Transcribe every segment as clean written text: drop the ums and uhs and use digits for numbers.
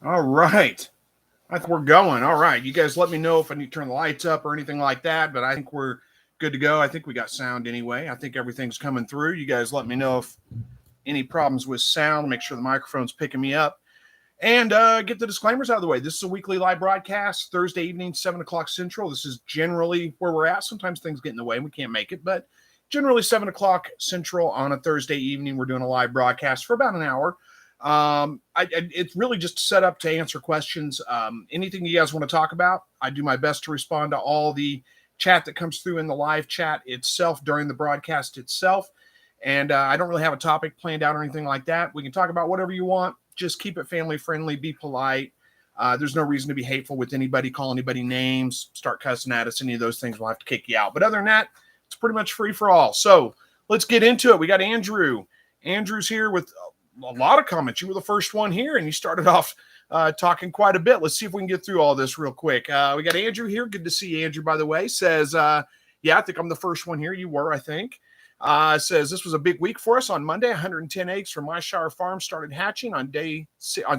All right. I think we're going. All right. You guys let me know if I need to turn the lights up or anything like that, but I think we're good to go. I think we got sound anyway. I think everything's coming through. You guys let me know if any problems with sound. Make sure the microphone's picking me up. And get the disclaimers out of the way. This is a weekly live broadcast, Thursday evening, 7 o'clock Central. This is generally where we're at. Sometimes things get in the way and we can't make it, but generally 7 o'clock Central on a Thursday evening. We're doing a live broadcast for about an hour. It's really just set up to answer questions. Anything you guys want to talk about, I do my best to respond to all the chat that comes through in the live chat itself during the broadcast itself. And I don't really have a topic planned out or anything like that. We can talk about whatever you want. Just keep it family friendly, be polite. There's no reason to be hateful with anybody, call anybody names, start cussing at us, any of those things, we'll have to kick you out. But other than that, it's pretty much free for all. So let's get into it. We got Andrew. Andrew's here with a lot of comments. You were the first one here, and you started off talking quite a bit. Let's see if we can get through all this real quick. We got Andrew here. Good to see you, Andrew, by the way. Says, yeah, I think I'm the first one here. You were, I think. Says this was a big week for us on Monday. 110 eggs from My Shire Farm started hatching on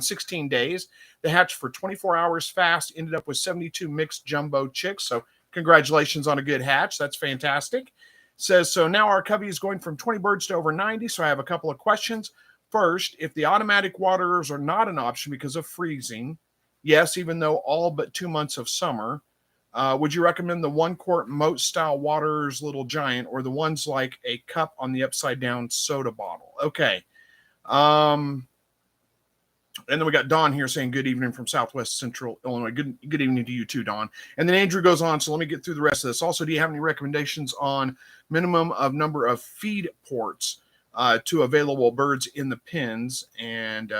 16 days. They hatched for 24 hours fast, ended up with 72 mixed jumbo chicks. So congratulations on a good hatch. That's fantastic. Says, so now our covey is going from 20 birds to over 90. So I have a couple of questions. First, if the automatic waterers are not an option because of freezing, yes, even though all but 2 months of summer, would you recommend the 1 quart moat style waterers Little Giant or the ones like a cup on the upside down soda bottle? Okay. And then we got Don here saying good evening from Southwest Central Illinois. Good evening to you too, Don. And then Andrew goes on. So let me get through the rest of this. Also, do you have any recommendations on minimum of number of feed ports to available birds in the pens? And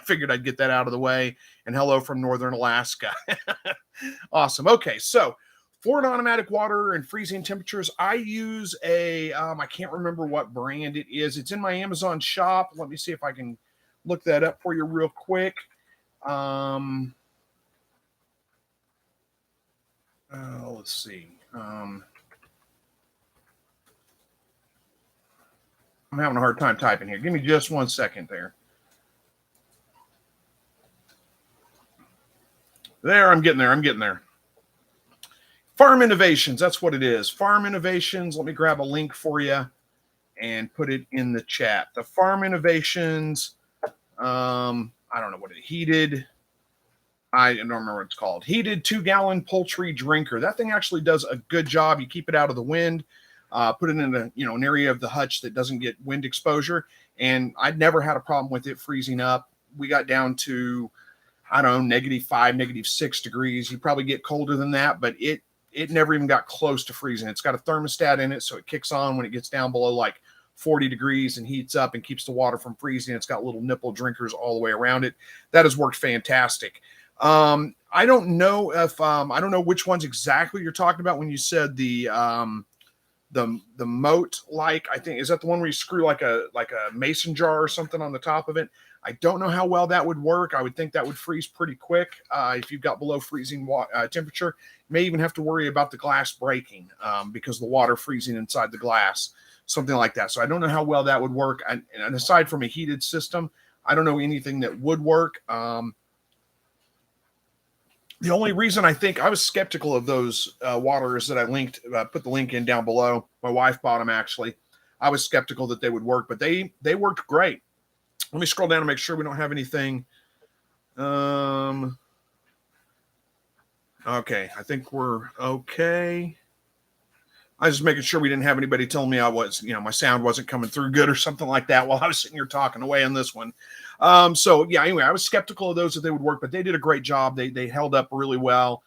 figured I'd get that out of the way. And hello from Northern Alaska. Awesome. Okay, so for an automatic water and freezing temperatures, I use a, I can't remember what brand it is. It's in my Amazon shop. Let me see if I can look that up for you real quick. Let's see. I'm having a hard time typing here. Give me just 1 second there. There, I'm getting there. Farm Innovations, that's what it is. Farm Innovations. Let me grab a link for you and put it in the chat. The Farm Innovations, I don't know what it heated. I don't remember what it's called. Heated 2-gallon poultry drinker. That thing actually does a good job. You keep it out of the wind. Put it in an area of the hutch that doesn't get wind exposure. And I'd never had a problem with it freezing up. We got down to, I don't know, -5, -6 degrees. You probably get colder than that, but it never even got close to freezing. It's got a thermostat in it, so it kicks on when it gets down below like 40 degrees and heats up and keeps the water from freezing. It's got little nipple drinkers all the way around it. That has worked fantastic. I don't know if I don't know which ones exactly you're talking about when you said the moat, like, I think, is that the one where you screw like a mason jar or something on the top of it? I don't know how well that would work. I would think that would freeze pretty quick if you've got below freezing temperature. You may even have to worry about the glass breaking because the water freezing inside the glass, something like that. So I don't know how well that would work. And aside from a heated system, I don't know anything that would work. The only reason I think I was skeptical of those waterers that I linked, put the link in down below. My wife bought them, actually. I was skeptical that they would work, but they worked great. Let me scroll down and make sure we don't have anything. Okay, I think we're okay. I was just making sure we didn't have anybody telling me I was, my sound wasn't coming through good or something like that while I was sitting here talking away on this one. So yeah, anyway, I was skeptical of those that they would work, but they did a great job. They held up really well,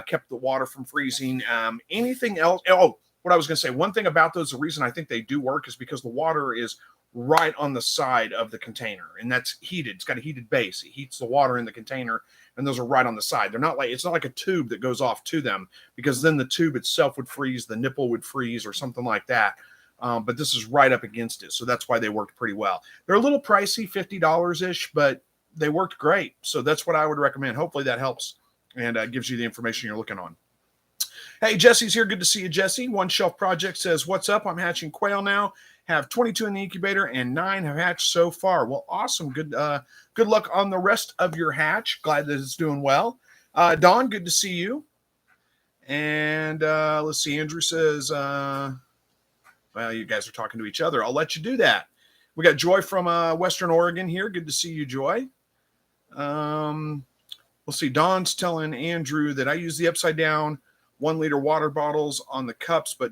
kept the water from freezing. Anything else? Oh, what I was going to say, one thing about those, the reason I think they do work is because the water is right on the side of the container, and that's heated. It's got a heated base. It heats the water in the container, and those are right on the side. They're not like, it's not like a tube that goes off to them, because then the tube itself would freeze, the nipple would freeze or something like that. But this is right up against it. So that's why they worked pretty well. They're a little pricey, $50-ish, but they worked great. So that's what I would recommend. Hopefully that helps and gives you the information you're looking on. Hey, Jesse's here. Good to see you, Jesse. One Shelf Project says, what's up? I'm hatching quail now. Have 22 in the incubator and 9 have hatched so far. Well, awesome. Good luck on the rest of your hatch. Glad that it's doing well. Don, good to see you. And let's see. Andrew says, well, you guys are talking to each other. I'll let you do that. We got Joy from Western Oregon here. Good to see you, Joy. We'll see. Don's telling Andrew that I use the upside down 1 liter water bottles on the cups, but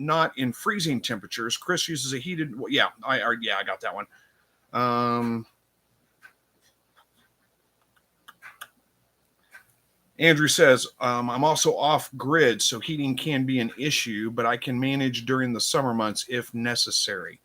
not in freezing temperatures. Chris uses a heated. Yeah, I got that one. Andrew says, I'm also off grid, so heating can be an issue, but I can manage during the summer months if necessary.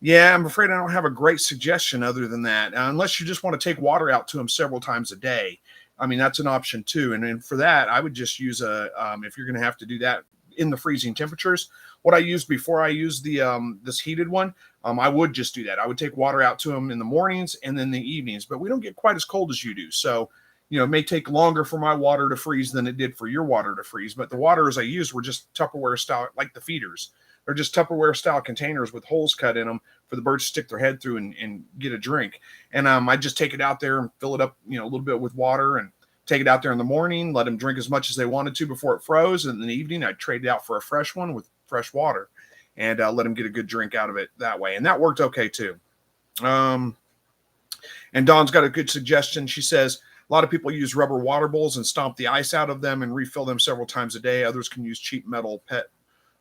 Yeah, I'm afraid I don't have a great suggestion other than that, unless you just want to take water out to them several times a day. I mean, that's an option too. And for that, I would just use if you're going to have to do that in the freezing temperatures, what I used before I used the this heated one, I would just do that. I would take water out to them in the mornings and then the evenings, but we don't get quite as cold as you do. So, it may take longer for my water to freeze than it did for your water to freeze. But the waters I used were just Tupperware style, like the feeders. They're just Tupperware style containers with holes cut in them for the birds to stick their head through and get a drink. And I just take it out there and fill it up, a little bit with water and take it out there in the morning, let them drink as much as they wanted to before it froze. And in the evening, I'd trade it out for a fresh one with fresh water and let them get a good drink out of it that way. And that worked okay too. And Dawn's got a good suggestion. She says, a lot of people use rubber water bowls and stomp the ice out of them and refill them several times a day. Others can use cheap metal pet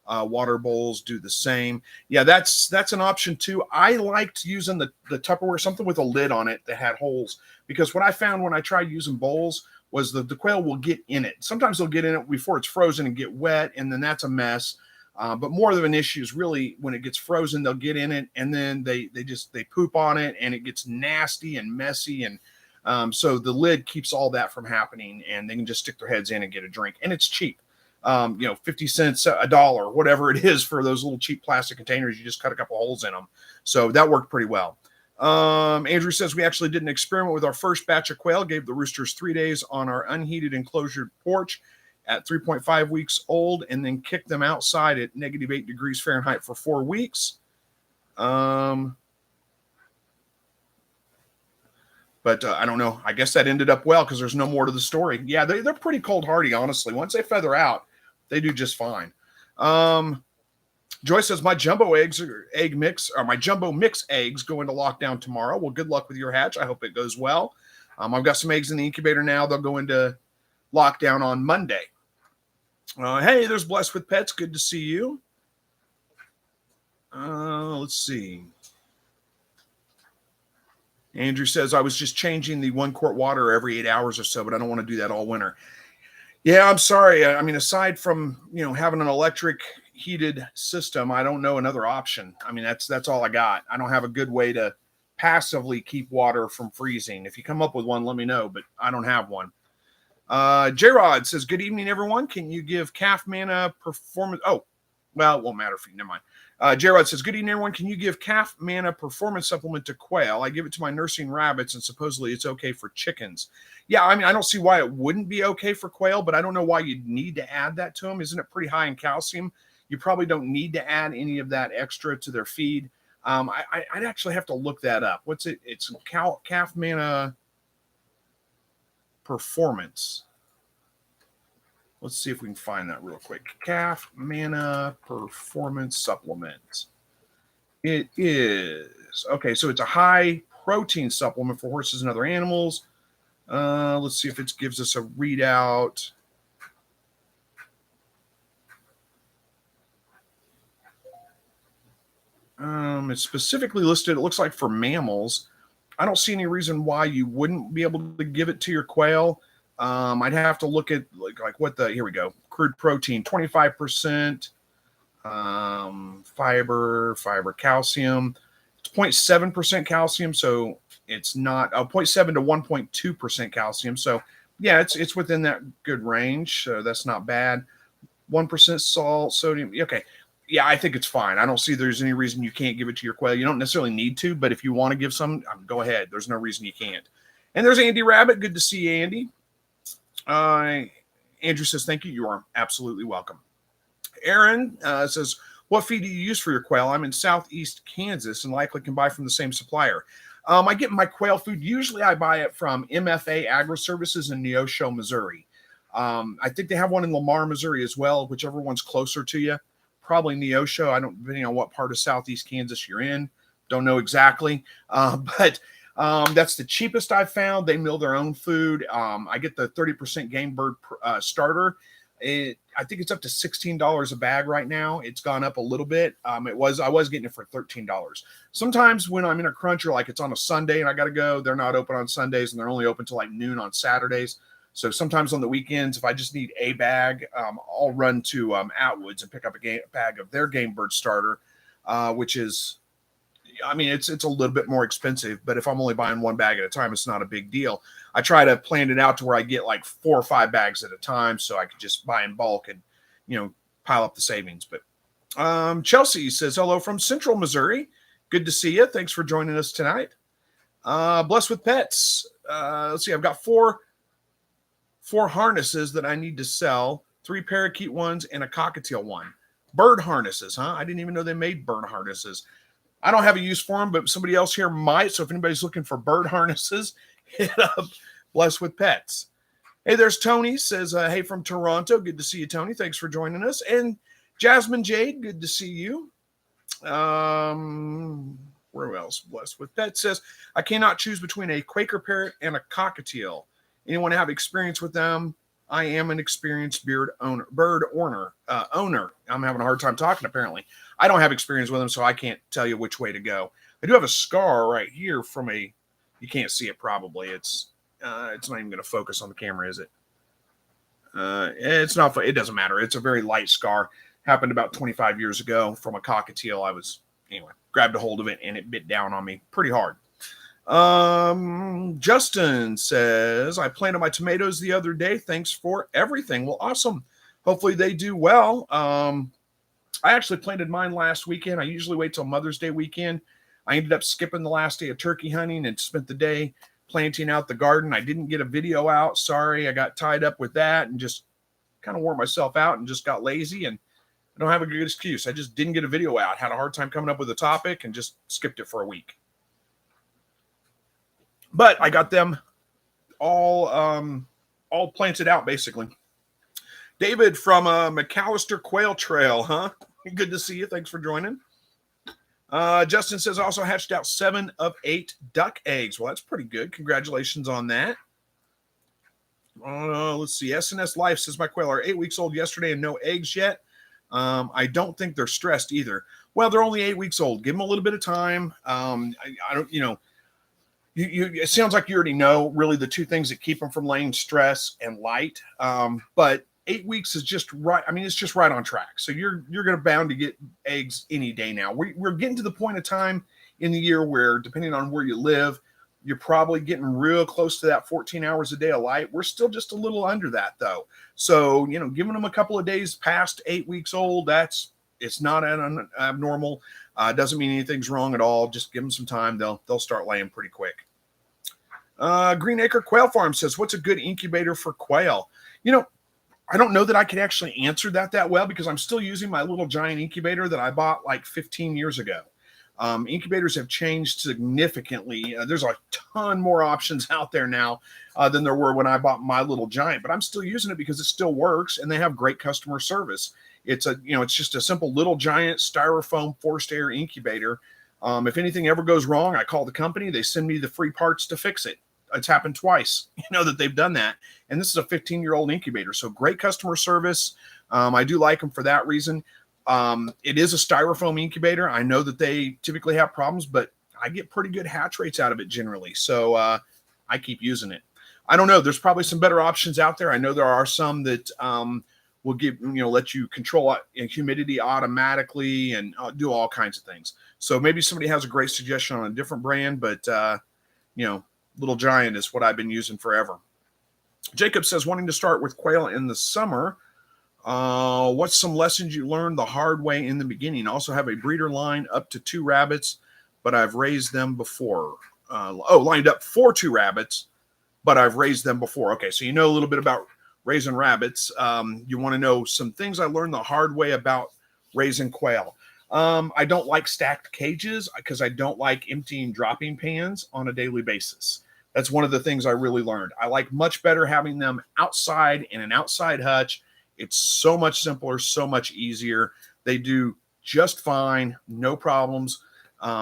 water bowls, do the same. Yeah, that's an option too. I liked using the Tupperware, something with a lid on it that had holes, because what I found when I tried using bowls was the quail will get in it. Sometimes they'll get in it before it's frozen and get wet, and then that's a mess. But more of an issue is really when it gets frozen, they'll get in it, and then they poop on it, and it gets nasty and messy. And so the lid keeps all that from happening, and they can just stick their heads in and get a drink. And it's cheap. 50 cents, $1, whatever it is for those little cheap plastic containers. You just cut a couple holes in them. So that worked pretty well. Andrew says we actually did an experiment with our first batch of quail, gave the roosters 3 days on our unheated enclosure porch at 3.5 weeks old, and then kicked them outside at -8 degrees Fahrenheit for 4 weeks. But I don't know. I guess that ended up well because there's no more to the story. Yeah, they're pretty cold hardy, honestly. Once they feather out, they do just fine. Joyce says my jumbo mix eggs go into lockdown tomorrow. Well, good luck with your hatch. I hope it goes well. I've got some eggs in the incubator now. They'll go into lockdown on Monday. Hey, there's Blessed with Pets. Good to see you. Let's see. Andrew says, I was just changing the 1 quart water every 8 hours or so, but I don't want to do that all winter. Yeah, I'm sorry. I mean, aside from, having an electric heated system, I don't know another option. I mean, that's all I got. I don't have a good way to passively keep water from freezing. If you come up with one, let me know, but I don't have one. J-Rod says, good evening, everyone. Can you give calf mana performance? Oh, well, it won't matter for you. Never mind. J-Rod says, good evening, everyone. Can you give calf mana performance supplement to quail? I give it to my nursing rabbits, and supposedly it's okay for chickens. Yeah, I mean, I don't see why it wouldn't be okay for quail, but I don't know why you'd need to add that to them. Isn't it pretty high in calcium? You probably don't need to add any of that extra to their feed. I'd actually have to look that up. What's it? It's calf mana performance. Let's see if we can find that real quick. Calf mana performance supplement. It is. Okay, so it's a high protein supplement for horses and other animals. Let's see if it gives us a readout. It's specifically listed, it looks like, for mammals. I don't see any reason why you wouldn't be able to give it to your quail. I'd have to look at like what here we go. Crude protein, 25%, fiber, calcium. It's 0.7% calcium, so it's not 0.7 to 1.2% calcium. So yeah, it's within that good range. So that's not bad. 1% salt, sodium. Okay. Yeah, I think it's fine. I don't see there's any reason you can't give it to your quail. You don't necessarily need to, but if you want to give some, go ahead. There's no reason you can't. And there's Andy Rabbit. Good to see you, Andy. Andrew says, thank you. You are absolutely welcome. Aaron says, what feed do you use for your quail? I'm in southeast Kansas and likely can buy from the same supplier. I get my quail food. Usually I buy it from MFA Agri-Services in Neosho, Missouri. I think they have one in Lamar, Missouri as well, whichever one's closer to you. Probably Neosho. I don't, depending on what part of southeast Kansas you're in. Don't know exactly. But that's the cheapest I've found. They mill their own food. I get the 30% game bird starter. I think it's up to $16 a bag right now. It's gone up a little bit. I was getting it for $13. Sometimes when I'm in a crunch or like it's on a Sunday and I got to go, they're not open on Sundays and they're only open till like noon on Saturdays. So sometimes on the weekends, if I just need a bag, I'll run to Atwood's and pick up a bag of their game bird starter, which is, I mean, it's a little bit more expensive, but if I'm only buying one bag at a time, it's not a big deal. I try to plan it out to where I get like 4 or 5 bags at a time so I can just buy in bulk and, pile up the savings. But Chelsea says, hello from Central Missouri. Good to see you. Thanks for joining us tonight. Blessed with Pets. Let's see. I've got four harnesses that I need to sell, 3 parakeet ones and a cockatiel one. Bird harnesses, huh? I didn't even know they made bird harnesses. I don't have a use for them, but somebody else here might. So if anybody's looking for bird harnesses, hit up Blessed with Pets. Hey, there's Tony. Says, hey, from Toronto. Good to see you, Tony. Thanks for joining us. And Jasmine Jade, good to see you. Where else? Blessed with Pets says, I cannot choose between a Quaker parrot and a cockatiel. Anyone have experience with them? I am an experienced bird owner. I'm having a hard time talking, apparently. I don't have experience with them, so I can't tell you which way to go. I do have a scar right here from you can't see it probably. It's not even going to focus on the camera, is it? It's not, it doesn't matter. It's a very light scar. Happened about 25 years ago from a cockatiel. Grabbed a hold of it and it bit down on me pretty hard. Justin says, I planted my tomatoes the other day. Thanks for everything. Well, awesome. Hopefully they do well. I actually planted mine last weekend. I usually wait till Mother's Day weekend. I ended up skipping the last day of turkey hunting and spent the day planting out the garden. I didn't get a video out. Sorry. I got tied up with that and just kind of wore myself out and just got lazy, and I don't have a good excuse. I just didn't get a video out. Had a hard time coming up with a topic and just skipped it for a week. But I got them all planted out, basically. David from McAllister Quail Trail, huh? Good to see you. Thanks for joining. Justin says, also hatched out 7 of 8 duck eggs. Well, that's pretty good. Congratulations on that. Let's see. SNS Life says, my quail are 8 weeks old yesterday and no eggs yet. I don't think they're stressed either. Well, they're only 8 weeks old. Give them a little bit of time. I don't, it sounds like you already know really the 2 things that keep them from laying: stress and light. But 8 weeks is just right. I mean, it's just right on track. So you're going to bound to get eggs any day now. We're getting to the point of time in the year where, depending on where you live, you're probably getting real close to that 14 hours a day of light. We're still just a little under that though. So, giving them a couple of days past 8 weeks old, it's not abnormal. Doesn't mean anything's wrong at all. Just give them some time. They'll start laying pretty quick. Green Acre Quail Farm says, what's a good incubator for quail? I don't know that I could actually answer that well because I'm still using my little giant incubator that I bought like 15 years ago. Incubators have changed significantly. There's a ton more options out there now than there were when I bought my little giant, but I'm still using it because it still works and they have great customer service. It's just a simple little giant styrofoam forced air incubator. If anything ever goes wrong, I call the company. They send me the free parts to fix it. It's happened twice, that they've done that. And this is a 15-year-old incubator. So great customer service. I do like them for that reason. It is a styrofoam incubator. I know that they typically have problems, but I get pretty good hatch rates out of it generally. So I keep using it. I don't know. There's probably some better options out there. I know there are some that will let you control humidity automatically and do all kinds of things. So maybe somebody has a great suggestion on a different brand, but Little Giant is what I've been using forever. Jacob says, wanting to start with quail in the summer. What's some lessons you learned the hard way in the beginning? Also have a breeder line up to 2 rabbits, but I've raised them before. Lined up for 2 rabbits, but I've raised them before. Okay, so you know a little bit about raising rabbits, you want to know some things I learned the hard way about raising quail. I don't like stacked cages because I don't like emptying dropping pans on a daily basis. That's one of the things I really learned. I like much better having them outside in an outside hutch. It's so much simpler, so much easier. They do just fine, no problems.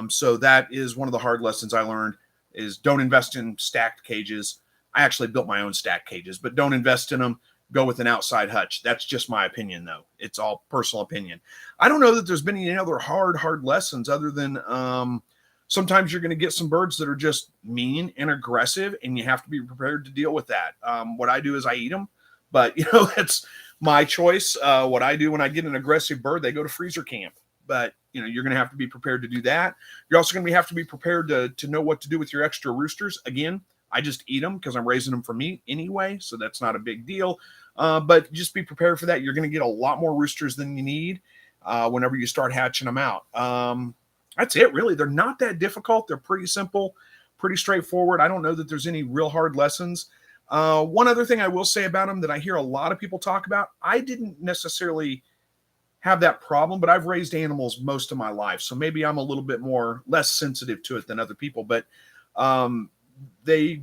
So that is one of the hard lessons I learned is don't invest in stacked cages. I actually built my own stacked cages, but don't invest in them. Go with an outside hutch. That's just my opinion, though. It's all personal opinion. I don't know that there's been any other hard lessons other than sometimes you're going to get some birds that are just mean and aggressive, and you have to be prepared to deal with that. What I do is I eat them, but that's my choice. What I do when I get an aggressive bird, they go to freezer camp. But you're going to have to be prepared to do that. You're also going to have to be prepared to know what to do with your extra roosters. Again, I just eat them because I'm raising them for meat anyway, so that's not a big deal. But just be prepared for that. You're going to get a lot more roosters than you need whenever you start hatching them out. That's it, really. They're not that difficult. They're pretty simple, pretty straightforward. I don't know that there's any real hard lessons. One other thing I will say about them that I hear a lot of people talk about, I didn't necessarily have that problem, but I've raised animals most of my life. So maybe I'm a little bit less sensitive to it than other people, but they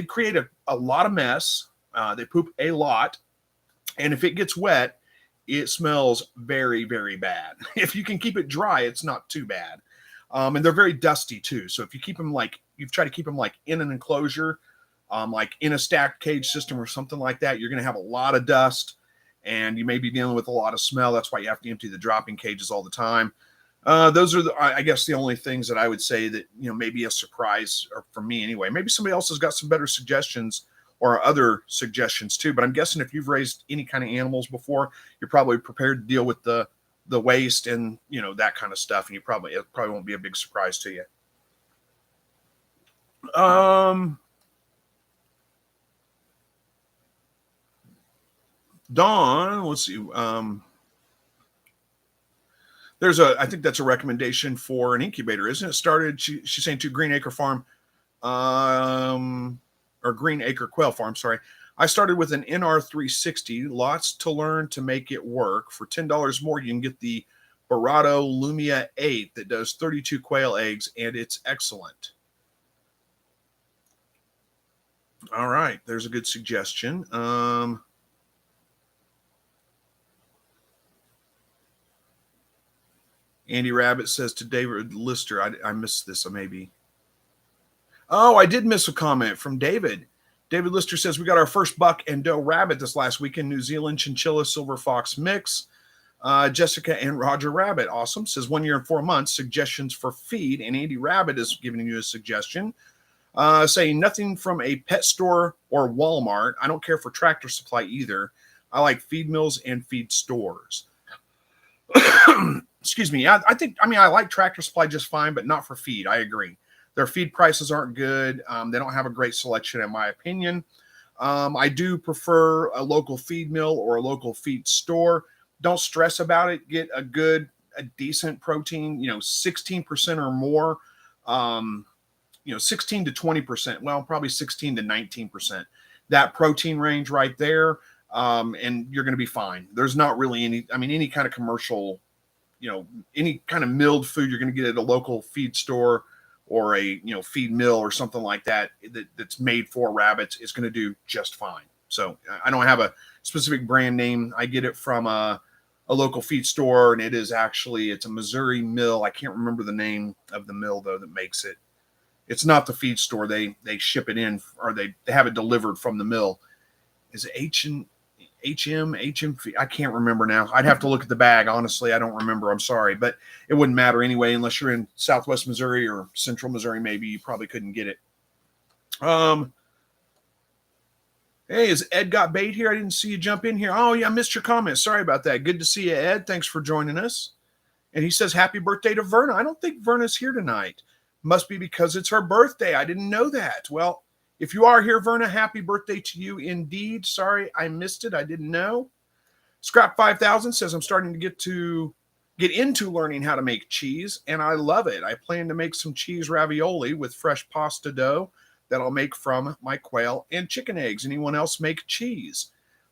create a lot of mess. They poop a lot. And if it gets wet, it smells very, very bad. If you can keep it dry, it's not too bad. And they're very dusty too. So if you keep them you try to keep them in an enclosure, like in a stacked cage system or something like that, you're going to have a lot of dust and you may be dealing with a lot of smell. That's why you have to empty the dropping cages all the time. Those are, I guess, the only things that I would say that, maybe a surprise or for me anyway. Maybe somebody else has got some better suggestions or other suggestions too. But I'm guessing if you've raised any kind of animals before, you're probably prepared to deal with the waste and, that kind of stuff. And it probably won't be a big surprise to you. Dawn, let's see. I think that's a recommendation for an incubator, isn't it? She's saying to Green Acre Farm, or Green Acre Quail Farm, sorry. I started with an NR360, lots to learn to make it work. For $10 more, you can get the Barado Lumia 8 that does 32 quail eggs, and it's excellent. All right, there's a good suggestion. Andy Rabbit says to David Lister, I missed this, maybe. Oh, I did miss a comment from David. David Lister says, we got our first buck and doe rabbit this last weekend, New Zealand Chinchilla Silver Fox mix. Jessica and Roger Rabbit, awesome. Says 1 year and 4 months, suggestions for feed. And Andy Rabbit is giving you a suggestion, saying nothing from a pet store or Walmart. I don't care for Tractor Supply either. I like feed mills and feed stores. Excuse me. I like Tractor Supply just fine, but not for feed. I agree. Their feed prices aren't good. They don't have a great selection, in my opinion. I do prefer a local feed mill or a local feed store. Don't stress about it. Get a decent protein, 16% or more, 16 to 20%. Well, probably 16 to 19%. That protein range right there. And you're going to be fine. There's not really any kind of commercial, any kind of milled food you're going to get at a local feed store or a, feed mill or something like that's made for rabbits is going to do just fine. So I don't have a specific brand name. I get it from a local feed store, and it's a Missouri mill. I can't remember the name of the mill though that makes it. It's not the feed store. They ship it in, or they have it delivered from the mill. Is it HM? I can't remember now. I'd have to look at the bag. Honestly, I don't remember. I'm sorry, but it wouldn't matter anyway, unless you're in Southwest Missouri or Central Missouri. Maybe you probably couldn't get it. Hey, is Ed got bait here? I didn't see you jump in here. Oh yeah, I missed your comment. Sorry about that. Good to see you, Ed. Thanks for joining us. And he says, happy birthday to Verna. I don't think Verna's here tonight. Must be because it's her birthday. I didn't know that. Well, if you are here, Verna, happy birthday to you indeed. Sorry, I missed it. I didn't know. Scrap 5000 says, I'm starting to get into learning how to make cheese, and I love it. I plan to make some cheese ravioli with fresh pasta dough that I'll make from my quail and chicken eggs. Anyone else make cheese?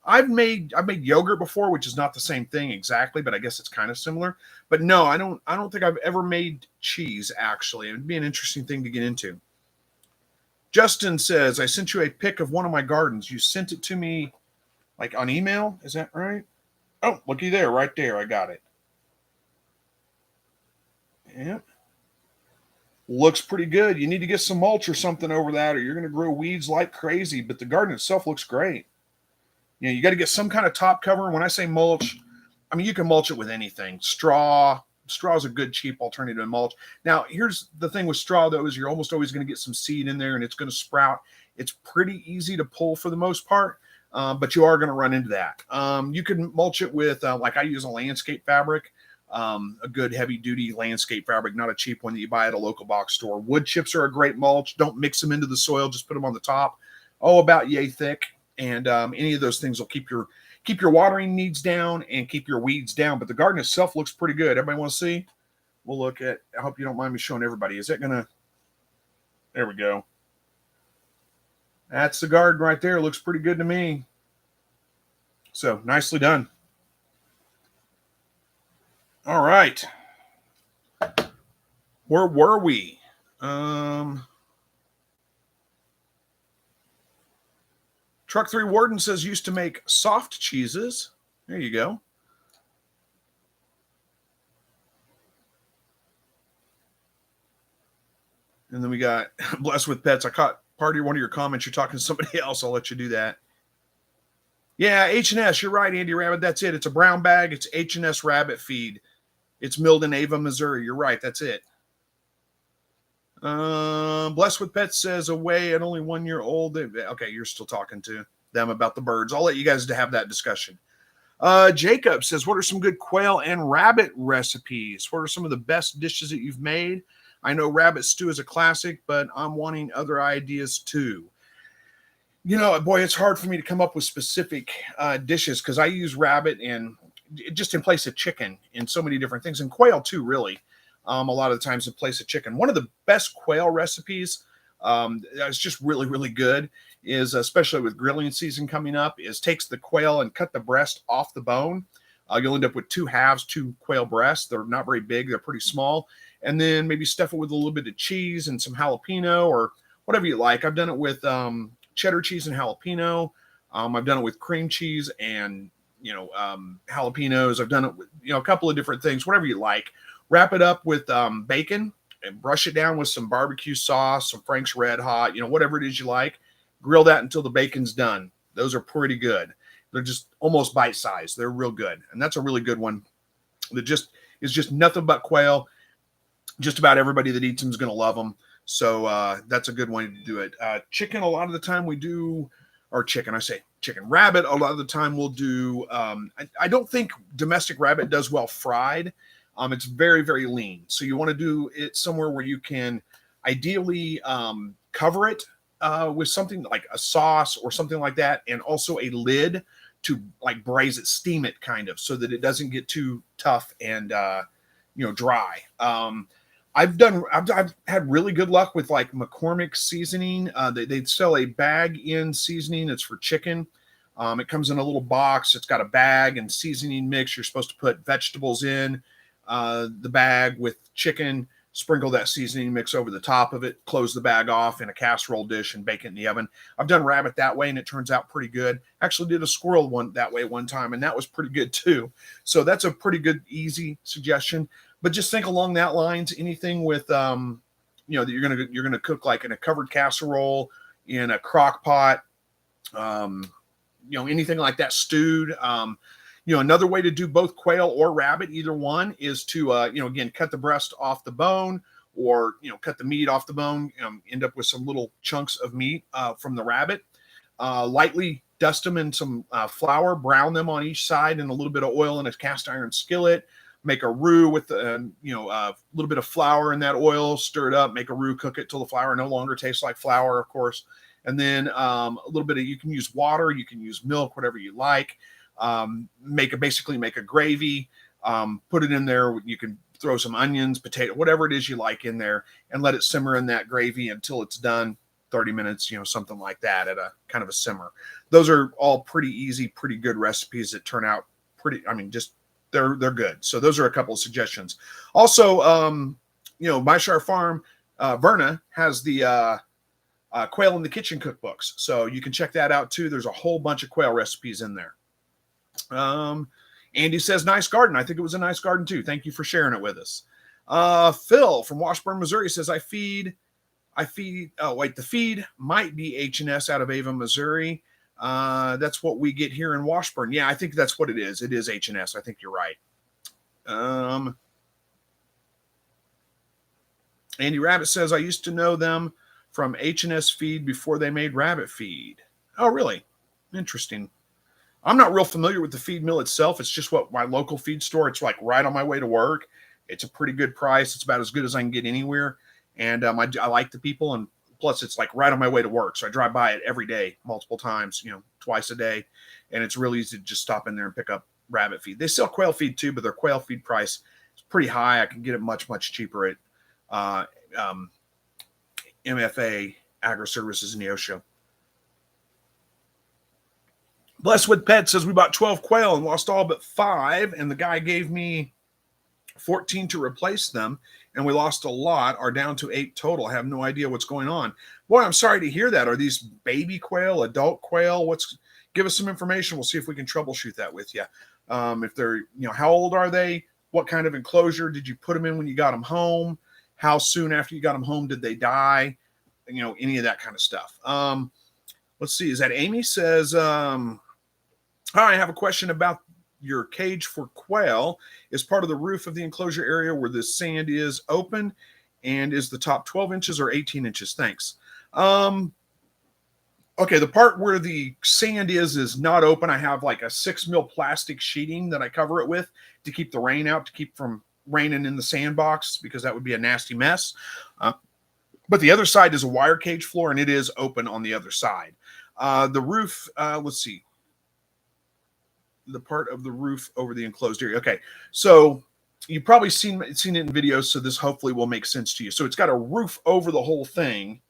I've made yogurt before, which is not the same thing exactly, but I guess it's kind of similar. But no, I don't think I've ever made cheese actually. It'd be an interesting thing to get into. Justin says, I sent you a pic of one of my gardens. You sent it to me like on email. Is that right? Oh, looky there, right there. I got it. Yeah. Looks pretty good. You need to get some mulch or something over that, or you're going to grow weeds like crazy. But the garden itself looks great. You know, you got to get some kind of top cover. When I say mulch, I mean, you can mulch it with anything. Straw is a good, cheap alternative to mulch. Now, here's the thing with straw, though, is you're almost always going to get some seed in there and it's going to sprout. It's pretty easy to pull for the most part, but you are going to run into that. You can mulch it with, like I use a landscape fabric, a good heavy-duty landscape fabric, not a cheap one that you buy at a local box store. Wood chips are a great mulch. Don't mix them into the soil. Just put them on the top. Oh, about yay thick. And any of those things will keep your watering needs down and keep your weeds down. But the garden itself looks pretty good. Everybody want to see? We'll look at, I hope you don't mind me showing everybody. Is that going to, there we go. That's the garden right there. Looks pretty good to me. So nicely done. All right. Where were we? Truck 3 Warden says used to make soft cheeses. There you go. And then we got Blessed with Pets. I caught part of one of your comments. You're talking to somebody else. I'll let you do that. Yeah, H&S. You're right, Andy Rabbit. That's it. It's a brown bag. It's H&S Rabbit Feed. It's milled in Ava, Missouri. You're right. That's it. Blessed with Pets says away at only 1 year old. Okay, you're still talking to them about the birds. I'll let you guys have that discussion. Jacob says, what are some good quail and rabbit recipes? What are some of the best dishes that you've made? I know rabbit stew is a classic, but I'm wanting other ideas too. You know, boy, it's hard for me to come up with specific dishes because I use rabbit and just in place of chicken in so many different things, and quail too, really. A lot of the times in place of chicken. One of the best quail recipes that's just really, really good is, especially with grilling season coming up, is takes the quail and cut the breast off the bone. You'll end up with two quail breasts. They're not very big. They're pretty small. And then maybe stuff it with a little bit of cheese and some jalapeno or whatever you like. I've done it with cheddar cheese and jalapeno. I've done it with cream cheese and, jalapenos. I've done it with, a couple of different things, whatever you like. Wrap it up with bacon and brush it down with some barbecue sauce, some Frank's Red Hot, whatever it is you like. Grill that until the bacon's done. Those are pretty good. They're just almost bite-sized. They're real good. And that's a really good one. That is just nothing but quail. Just about everybody that eats them is going to love them. So that's a good way to do it. Chicken, a lot of the time we do, or chicken, I say chicken. Rabbit, a lot of the time we'll do, I don't think domestic rabbit does well fried. It's very, very lean. So you want to do it somewhere where you can ideally cover it with something like a sauce or something like that, and also a lid to like braise it, steam it kind of, so that it doesn't get too tough and dry. I've had really good luck with like McCormick seasoning. They sell a bag in seasoning. It's for chicken. It comes in a little box. It's got a bag and seasoning mix. You're supposed to put vegetables in the bag with chicken, sprinkle that seasoning mix over the top of it, close the bag off in a casserole dish and bake it in the oven. I've done rabbit that way and it turns out pretty good. Actually did a squirrel one that way one time and that was pretty good too. So that's a pretty good, easy suggestion. But just think along that lines, anything with, that you're gonna cook like in a covered casserole, in a crock pot, anything like that, stewed. Another way to do both quail or rabbit, either one, is to, again, cut the breast off the bone or, cut the meat off the bone, end up with some little chunks of meat from the rabbit. Lightly dust them in some flour, brown them on each side in a little bit of oil in a cast iron skillet. Make a roux with, a little bit of flour in that oil, stir it up, make a roux, cook it till the flour no longer tastes like flour, of course. And then a little bit of, you can use water, you can use milk, whatever you like. Make a gravy, put it in there. You can throw some onions, potato, whatever it is you like in there, and let it simmer in that gravy until it's done. 30 minutes, something like that at a kind of a simmer. Those are all pretty easy, pretty good recipes that turn out they're good. So those are a couple of suggestions. Also, My Shire Farm, Verna has the Quail in the Kitchen cookbooks. So you can check that out too. There's a whole bunch of quail recipes in there. Andy says, nice garden. I think it was a nice garden too. Thank you for sharing it with us. Phil from Washburn, Missouri says, the feed might be H&S out of Ava, Missouri. That's what we get here in Washburn. Yeah, I think that's what it is. It is H&S. I think you're right. Andy Rabbit says, I used to know them from H&S feed before they made rabbit feed. Oh, really? Interesting. I'm not real familiar with the feed mill itself. It's just what my local feed store. It's like right on my way to work. It's a pretty good price. It's about as good as I can get anywhere. And I like the people. And plus, it's like right on my way to work. So I drive by it every day, multiple times, twice a day. And it's really easy to just stop in there and pick up rabbit feed. They sell quail feed too, but their quail feed price is pretty high. I can get it much, much cheaper at MFA Agri Services in Neosho. Blesswood Pet says we bought 12 quail and lost all but 5, and the guy gave me 14 to replace them, and we lost a lot, are down to 8 total. I have no idea what's going on. Boy, I'm sorry to hear that. Are these baby quail, adult quail? Give us some information. We'll see if we can troubleshoot that with you. If they're, how old are they? What kind of enclosure did you put them in when you got them home? How soon after you got them home did they die? Any of that kind of stuff. Let's see. Is that Amy says, hi, I have a question about your cage for quail. Is part of the roof of the enclosure area where the sand is open, and is the top 12 inches or 18 inches? Thanks. Okay, the part where the sand is not open. I have like a 6 mil plastic sheeting that I cover it with to keep the rain out, to keep from raining in the sandbox, because that would be a nasty mess. But the other side is a wire cage floor, and it is open on the other side. The roof, let's see. The part of the roof over the enclosed area. Okay, so you've probably seen it in videos, so this hopefully will make sense to you. So it's got a roof over the whole thing,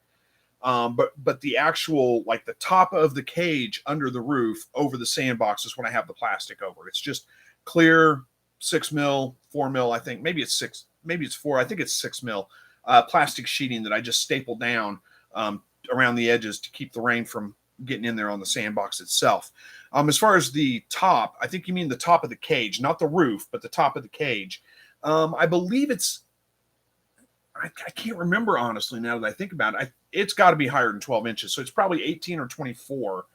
but the actual, like the top of the cage under the roof over the sandbox is when I have the plastic over. It's just clear 6 mil, 4 mil, I think. Maybe it's 6, maybe it's 4. I think it's 6 mil plastic sheeting that I just staple down around the edges to keep the rain from getting in there on the sandbox itself. As far as the top, I think you mean the top of the cage, not the roof, but the top of the cage. I believe I can't remember honestly now that I think about it. It's got to be higher than 12 inches. So it's probably 18 or 24.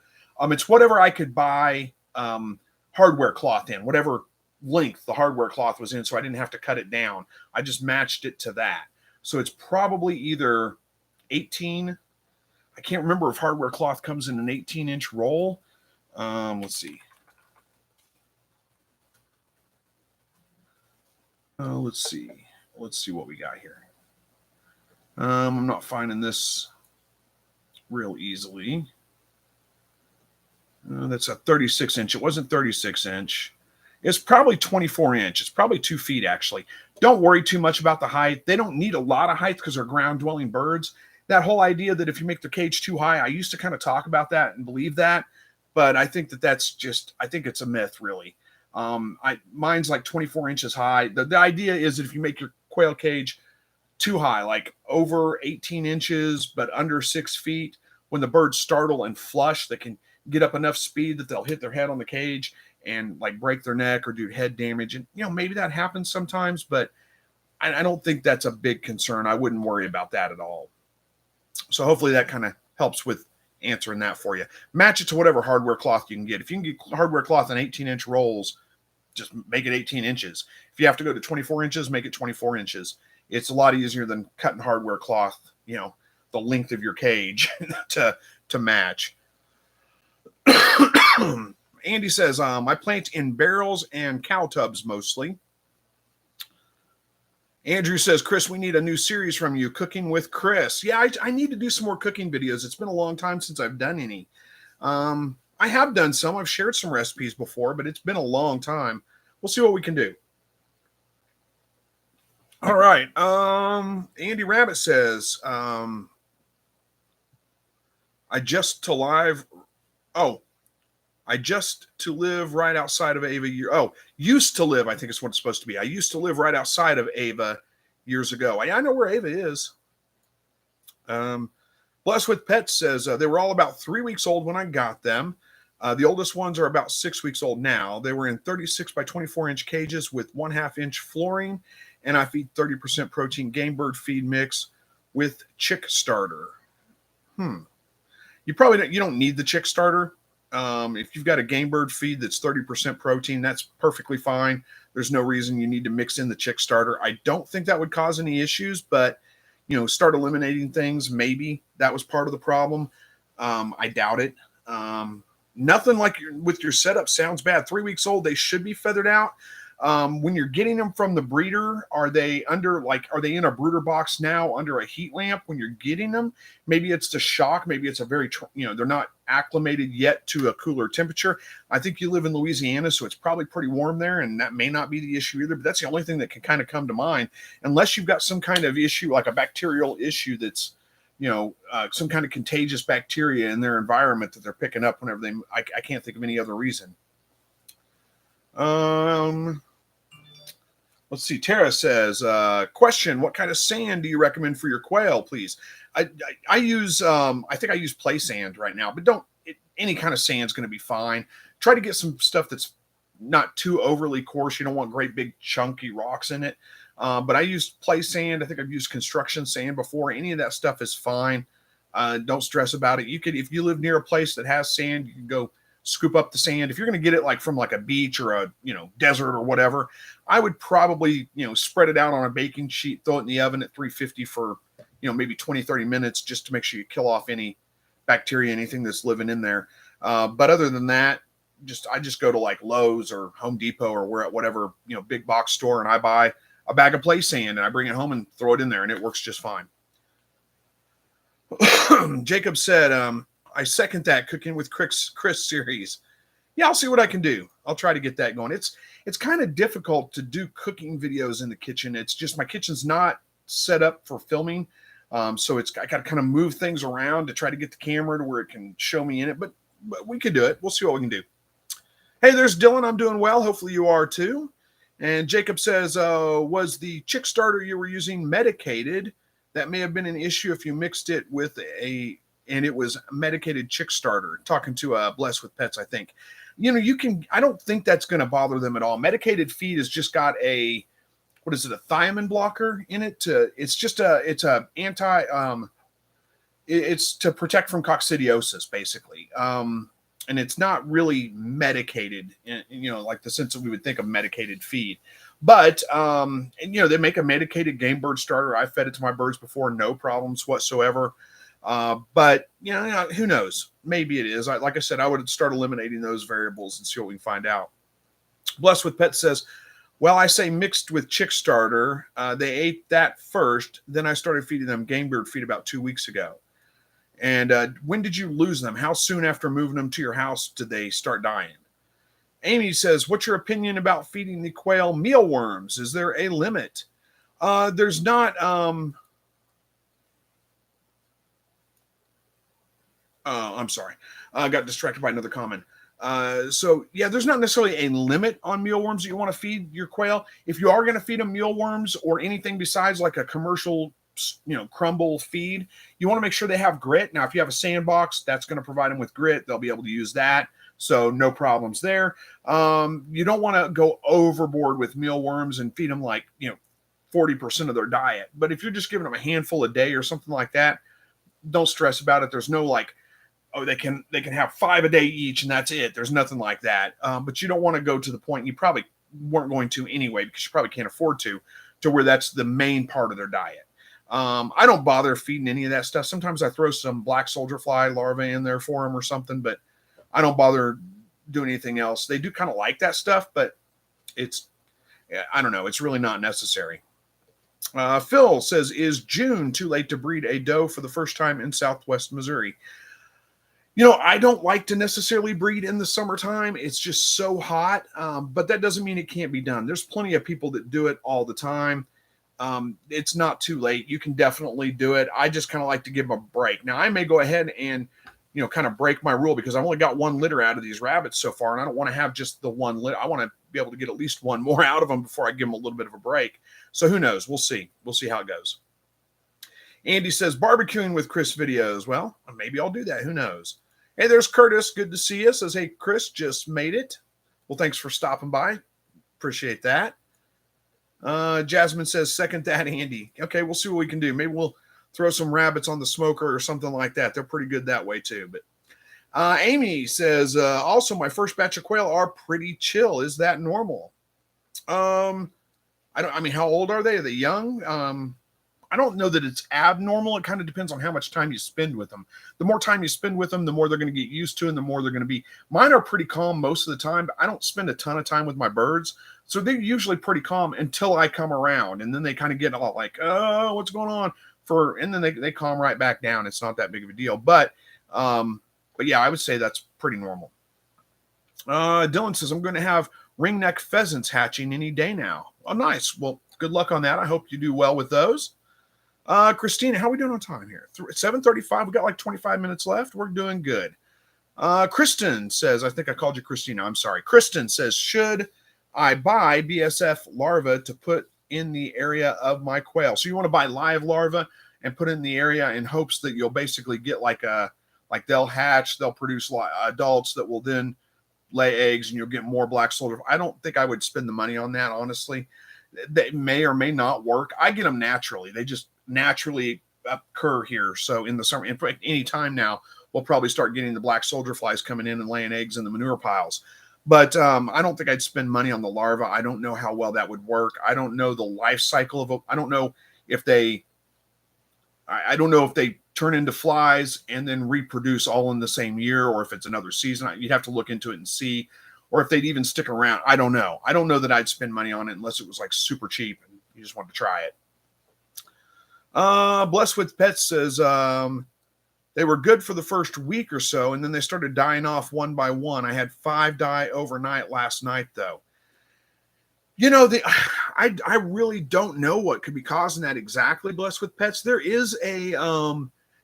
It's whatever I could buy hardware cloth in, whatever length the hardware cloth was in, so I didn't have to cut it down. I just matched it to that. So it's probably either 18. I can't remember if hardware cloth comes in an 18-inch roll. Let's see. Let's see what we got here. I'm not finding this real easily. That's a 36 inch. It wasn't 36 inch. It's probably 24 inch. It's probably 2 feet, actually. Don't worry too much about the height. They don't need a lot of height because they're ground-dwelling birds. That whole idea that if you make the cage too high, I used to kind of talk about that and believe that, but I think that's just, I think it's a myth, really. Mine's like 24 inches high. The idea is that if you make your quail cage too high, like over 18 inches, but under 6 feet, when the birds startle and flush, they can get up enough speed that they'll hit their head on the cage and like break their neck or do head damage. And, maybe that happens sometimes, but I don't think that's a big concern. I wouldn't worry about that at all. So hopefully that kind of helps with answering that for you. Match it to whatever hardware cloth you can get. If you can get hardware cloth in 18-inch rolls, just make it 18 inches. If you have to go to 24 inches, make it 24 inches. It's a lot easier than cutting hardware cloth, the length of your cage to match. Andy says, I plant in barrels and cow tubs mostly. Andrew says, Chris, we need a new series from you, Cooking with Chris. Yeah, I need to do some more cooking videos. It's been a long time since I've done any. I have done some. I've shared some recipes before, but it's been a long time. We'll see what we can do. All right. Andy Rabbit says, I just to live. Oh, I just to live right outside of Ava. Used to live. I think it's what it's supposed to be. I used to live right outside of Ava years ago. I know where Ava is. Blessed with Pets says they were all about 3 weeks old when I got them. The oldest ones are about 6 weeks old now. They were in 36 by 24-inch cages with 1/2-inch flooring, and I feed 30% protein game bird feed mix with chick starter. You probably don't need the chick starter. If you've got a game bird feed that's 30% protein, that's perfectly fine. There's no reason you need to mix in the chick starter. I don't think that would cause any issues, but start eliminating things. Maybe that was part of the problem. I doubt it. Nothing like with your setup sounds bad. 3 weeks old, they should be feathered out. When you're getting them from the breeder, are they in a brooder box now under a heat lamp when you're getting them? Maybe it's the shock. Maybe it's a they're not acclimated yet to a cooler temperature. I think you live in Louisiana, so it's probably pretty warm there, and that may not be the issue either, but that's the only thing that can kind of come to mind, unless you've got some kind of issue, like a bacterial issue that's, some kind of contagious bacteria in their environment that they're picking up whenever I can't think of any other reason. Let's see. Tara says, question, what kind of sand do you recommend for your quail, please? I use, I think I use play sand right now, but any kind of sand is going to be fine. Try to get some stuff that's not too overly coarse. You don't want great big chunky rocks in it. But I use play sand. I think I've used construction sand before. Any of that stuff is fine. Don't stress about it. If you live near a place that has sand, you can go scoop up the sand. If you're going to get it from a beach or a desert or whatever, I would probably spread it out on a baking sheet, throw it in the oven at 350 for maybe 20-30 minutes, just to make sure you kill off any bacteria, anything that's living in there. But other than that, I just go to Lowe's or Home Depot or whatever big box store, and I buy a bag of play sand and I bring it home and throw it in there, and it works just fine. Jacob said, I second that cooking with Chris series. Yeah, I'll see what I can do. I'll try to get that going. It's kind of difficult to do cooking videos in the kitchen. It's just my kitchen's not set up for filming. So I got to kind of move things around to try to get the camera to where it can show me in it. But we could do it. We'll see what we can do. Hey, there's Dylan. I'm doing well. Hopefully you are too. And Jacob says, was the chick starter you were using medicated? That may have been an issue if you mixed it with and it was medicated chick starter. Talking to Blessed with Pets, I think. I don't think that's going to bother them at all. Medicated feed has just got a thiamine blocker in it. It's to protect from coccidiosis, basically. And it's not really medicated, like the sense that we would think of medicated feed. But, they make a medicated game bird starter. I fed it to my birds before, no problems whatsoever. But, who knows? Maybe it is. Like I said, I would start eliminating those variables and see what we can find out. Blessed with Pets says, well, I say mixed with chick starter. They ate that first. Then I started feeding them game bird feed about 2 weeks ago. And when did you lose them? How soon after moving them to your house did they start dying? Amy says, what's your opinion about feeding the quail mealworms? Is there a limit? There's not. I'm sorry. I got distracted by another comment. There's not necessarily a limit on mealworms that you want to feed your quail. If you are going to feed them mealworms or anything besides like a commercial crumble feed, you want to make sure they have grit. Now, if you have a sandbox, that's going to provide them with grit. They'll be able to use that. So no problems there. You don't want to go overboard with mealworms and feed them 40% of their diet. But if you're just giving them a handful a day or something like that, don't stress about it. There's no they can have 5 a day each and that's it. There's nothing like that. But you don't want to go to the point, you probably weren't going to anyway, because you probably can't afford to where that's the main part of their diet. I don't bother feeding any of that stuff. Sometimes I throw some black soldier fly larvae in there for them or something, but I don't bother doing anything else. They do kind of like that stuff, but I don't know. It's really not necessary. Phil says, is June too late to breed a doe for the first time in Southwest Missouri? I don't like to necessarily breed in the summertime. It's just so hot, but that doesn't mean it can't be done. There's plenty of people that do it all the time. It's not too late. You can definitely do it. I just kind of like to give them a break. Now, I may go ahead and kind of break my rule, because I've only got one litter out of these rabbits so far, and I don't want to have just the one litter. I want to be able to get at least one more out of them before I give them a little bit of a break. So who knows? We'll see. We'll see how it goes. Andy says, barbecuing with Chris videos. Well, maybe I'll do that. Who knows? Hey, there's Curtis. Good to see you. Says, hey, Chris, just made it. Well, thanks for stopping by. Appreciate that. Jasmine says, second that, Andy. Okay, we'll see what we can do. Maybe we'll throw some rabbits on the smoker or something like that. They're pretty good that way too. But Amy says, also my first batch of quail are pretty chill. Is that normal? How old are they? Are they young? I don't know that it's abnormal. It kind of depends on how much time you spend with them. The more time you spend with them, the more they're going to get used to, and the more they're going to be. Mine are pretty calm most of the time, but I don't spend a ton of time with my birds. So they're usually pretty calm until I come around, and then they kind of get all like, oh, what's going on? And then they calm right back down. It's not that big of a deal. But yeah, I would say that's pretty normal. Dylan says, I'm going to have ringneck pheasants hatching any day now. Oh, nice. Well, good luck on that. I hope you do well with those. Christina, how are we doing on time here? 7:35. We got like 25 minutes left. We're doing good. Kristen says, I think I called you Christina. I'm sorry. Kristen says, should I buy BSF larvae to put in the area of my quail? So you want to buy live larvae and put in the area in hopes that you'll basically get like they'll hatch, they'll produce adults that will then lay eggs, and you'll get more black soldier. I don't think I would spend the money on that, honestly. They may or may not work. I get them naturally. They just naturally occur here. So in the summer, in fact, any time now, we'll probably start getting the black soldier flies coming in and laying eggs in the manure piles. But I don't think I'd spend money on the larva. I don't know how well that would work. I don't know the life cycle of. I don't know if they. I don't know if they turn into flies and then reproduce all in the same year, or if it's another season. You'd have to look into it and see, or if they'd even stick around. I don't know. I don't know that I'd spend money on it unless it was like super cheap and you just wanted to try it. Blessed with Pets says they were good for the first week or so, and then they started dying off one by one. I had 5 die overnight last night, though. I really don't know what could be causing that exactly, Blessed with Pets. There is a,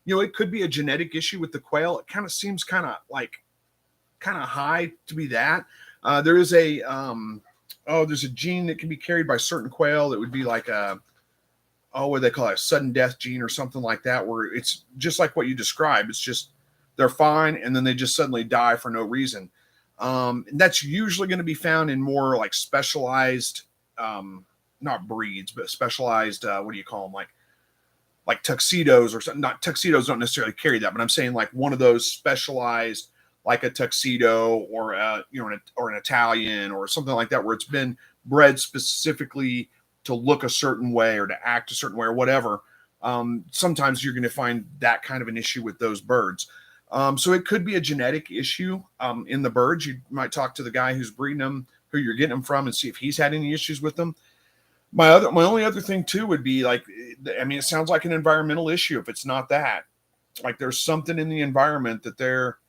it could be a genetic issue with the quail. It kind of seems kind of high to be that. There's a gene that can be carried by certain quail that would be like what do they call it? A sudden death gene or something like that, where it's just like what you described. It's just they're fine, and then they just suddenly die for no reason. And that's usually going to be found in more like specialized, not breeds, but specialized, what do you call them? Like tuxedos or something. Not tuxedos don't necessarily carry that, but I'm saying like one of those specialized, like a tuxedo or an Italian or something like that, where it's been bred specifically to look a certain way or to act a certain way or whatever. Sometimes you're going to find that kind of an issue with those birds. So it could be a genetic issue in the birds. You might talk to the guy who's breeding them, who you're getting them from, and see if he's had any issues with them. My only other thing too would be it sounds like an environmental issue. If it's not that, like there's something in the environment that they're,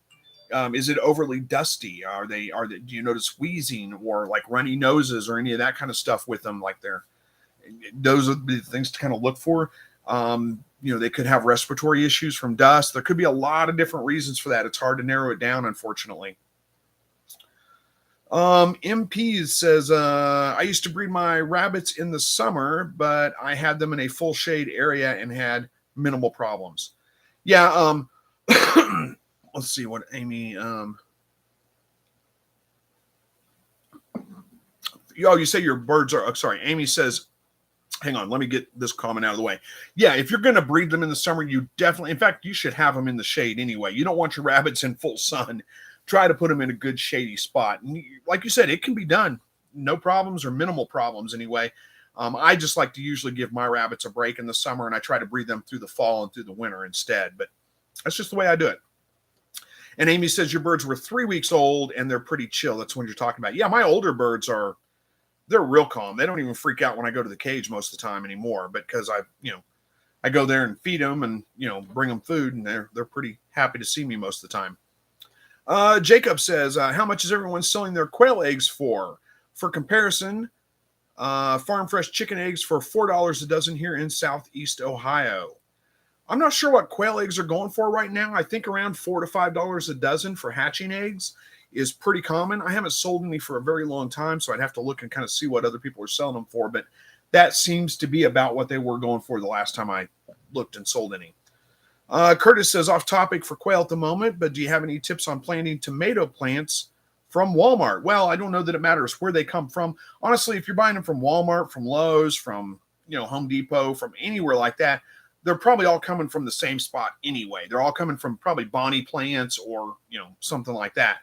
is it overly dusty? Do you notice wheezing or like runny noses or any of that kind of stuff with them? Those are the things to kind of look for. They could have respiratory issues from dust. There could be a lot of different reasons for that. It's hard to narrow it down, unfortunately. MP says, I used to breed my rabbits in the summer, but I had them in a full shade area and had minimal problems. Yeah. Let's see what Amy, you say your birds are, sorry. Amy says, hang on, let me get this comment out of the way. Yeah, if you're going to breed them in the summer, you definitely, in fact, you should have them in the shade anyway. You don't want your rabbits in full sun. Try to put them in a good shady spot. And like you said, it can be done. No problems or minimal problems anyway. I just like to usually give my rabbits a break in the summer, and I try to breed them through the fall and through the winter instead. But that's just the way I do it. And Amy says your birds were 3 weeks old and they're pretty chill. That's what you're talking about. Yeah, my older birds they're real calm. They don't even freak out when I go to the cage most of the time anymore, because I go there and feed them and, bring them food, and they're pretty happy to see me most of the time. Jacob says, how much is everyone selling their quail eggs for? For comparison, farm fresh chicken eggs for $4 a dozen here in Southeast Ohio. I'm not sure what quail eggs are going for right now. I think around $4 to $5 a dozen for hatching eggs is pretty common. I haven't sold any for a very long time, so I'd have to look and kind of see what other people are selling them for. But that seems to be about what they were going for the last time I looked and sold any. Curtis says, off topic for quail at the moment, but do you have any tips on planting tomato plants from Walmart? Well, I don't know that it matters where they come from. Honestly, if you're buying them from Walmart, from Lowe's, from Home Depot, from anywhere like that, they're probably all coming from the same spot anyway. They're all coming from probably Bonnie plants or something like that.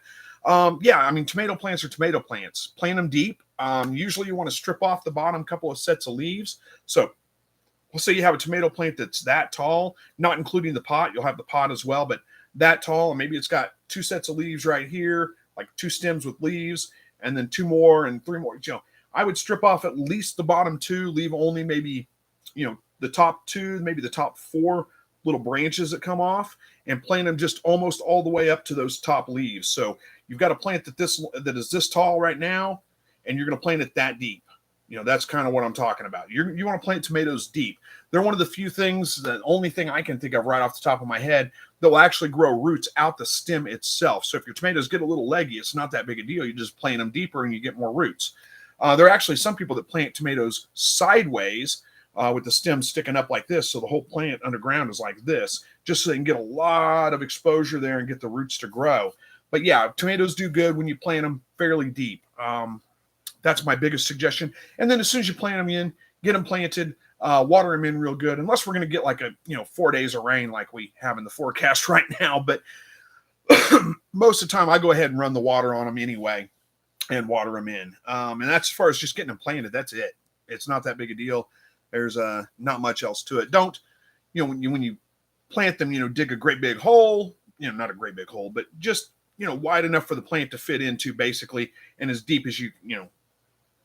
Yeah, I mean, tomato plants are tomato plants. Plant them deep. Usually you want to strip off the bottom couple of sets of leaves. So let's say you have a tomato plant that's that tall, not including the pot. You'll have the pot as well, but that tall, and maybe it's got 2 sets of leaves right here, like 2 stems with leaves, and then 2 more and 3 more. I would strip off at least the bottom 2, leave only maybe, the top 2, maybe the top 4 little branches that come off, and plant them just almost all the way up to those top leaves. So you've got a plant that is this tall right now, and you're going to plant it that deep. That's kind of what I'm talking about. You want to plant tomatoes deep. They're one of the few things, the only thing I can think of right off the top of my head, that will actually grow roots out the stem itself. So if your tomatoes get a little leggy, it's not that big a deal. You just plant them deeper and you get more roots. There are actually some people that plant tomatoes sideways with the stem sticking up like this. So the whole plant underground is like this, just so they can get a lot of exposure there and get the roots to grow. But yeah, tomatoes do good when you plant them fairly deep. That's my biggest suggestion. And then as soon as you plant them in, get them planted, water them in real good, unless we're going to get like 4 days of rain like we have in the forecast right now. But most of the time I go ahead and run the water on them anyway and water them in. And that's as far as just getting them planted. That's it. It's not that big a deal. There's not much else to it. Don't, when you plant them, dig a great big hole, not a great big hole, but just, wide enough for the plant to fit into basically, and as deep as you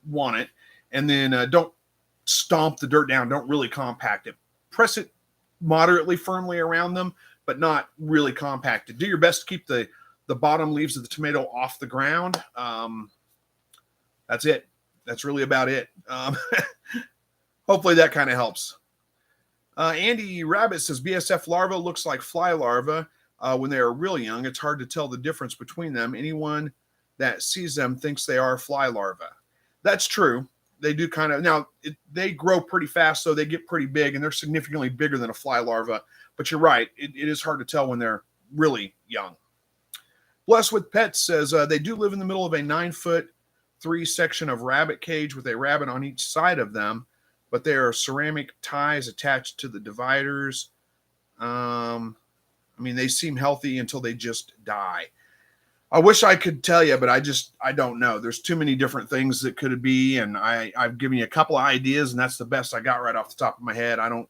want it. And then don't stomp the dirt down. Don't really compact it. Press it moderately firmly around them, but not really compacted. Do your best to keep the bottom leaves of the tomato off the ground. That's it. That's really about it. Hopefully that kind of helps. Andy Rabbit says BSF larva looks like fly larva when they are really young. It's hard to tell the difference between them. Anyone that sees them thinks they are fly larva. That's true. They do kind of, now they grow pretty fast, so they get pretty big, and they're significantly bigger than a fly larva. But you're right. It is hard to tell when they're really young. Blessed with Pets says they do live in the middle of a 9'3" section of rabbit cage with a rabbit on each side of them, but there are ceramic ties attached to the dividers. They seem healthy until they just die. I wish I could tell you, but I don't know. There's too many different things that could be, and I've given you a couple of ideas, and that's the best I got right off the top of my head. I don't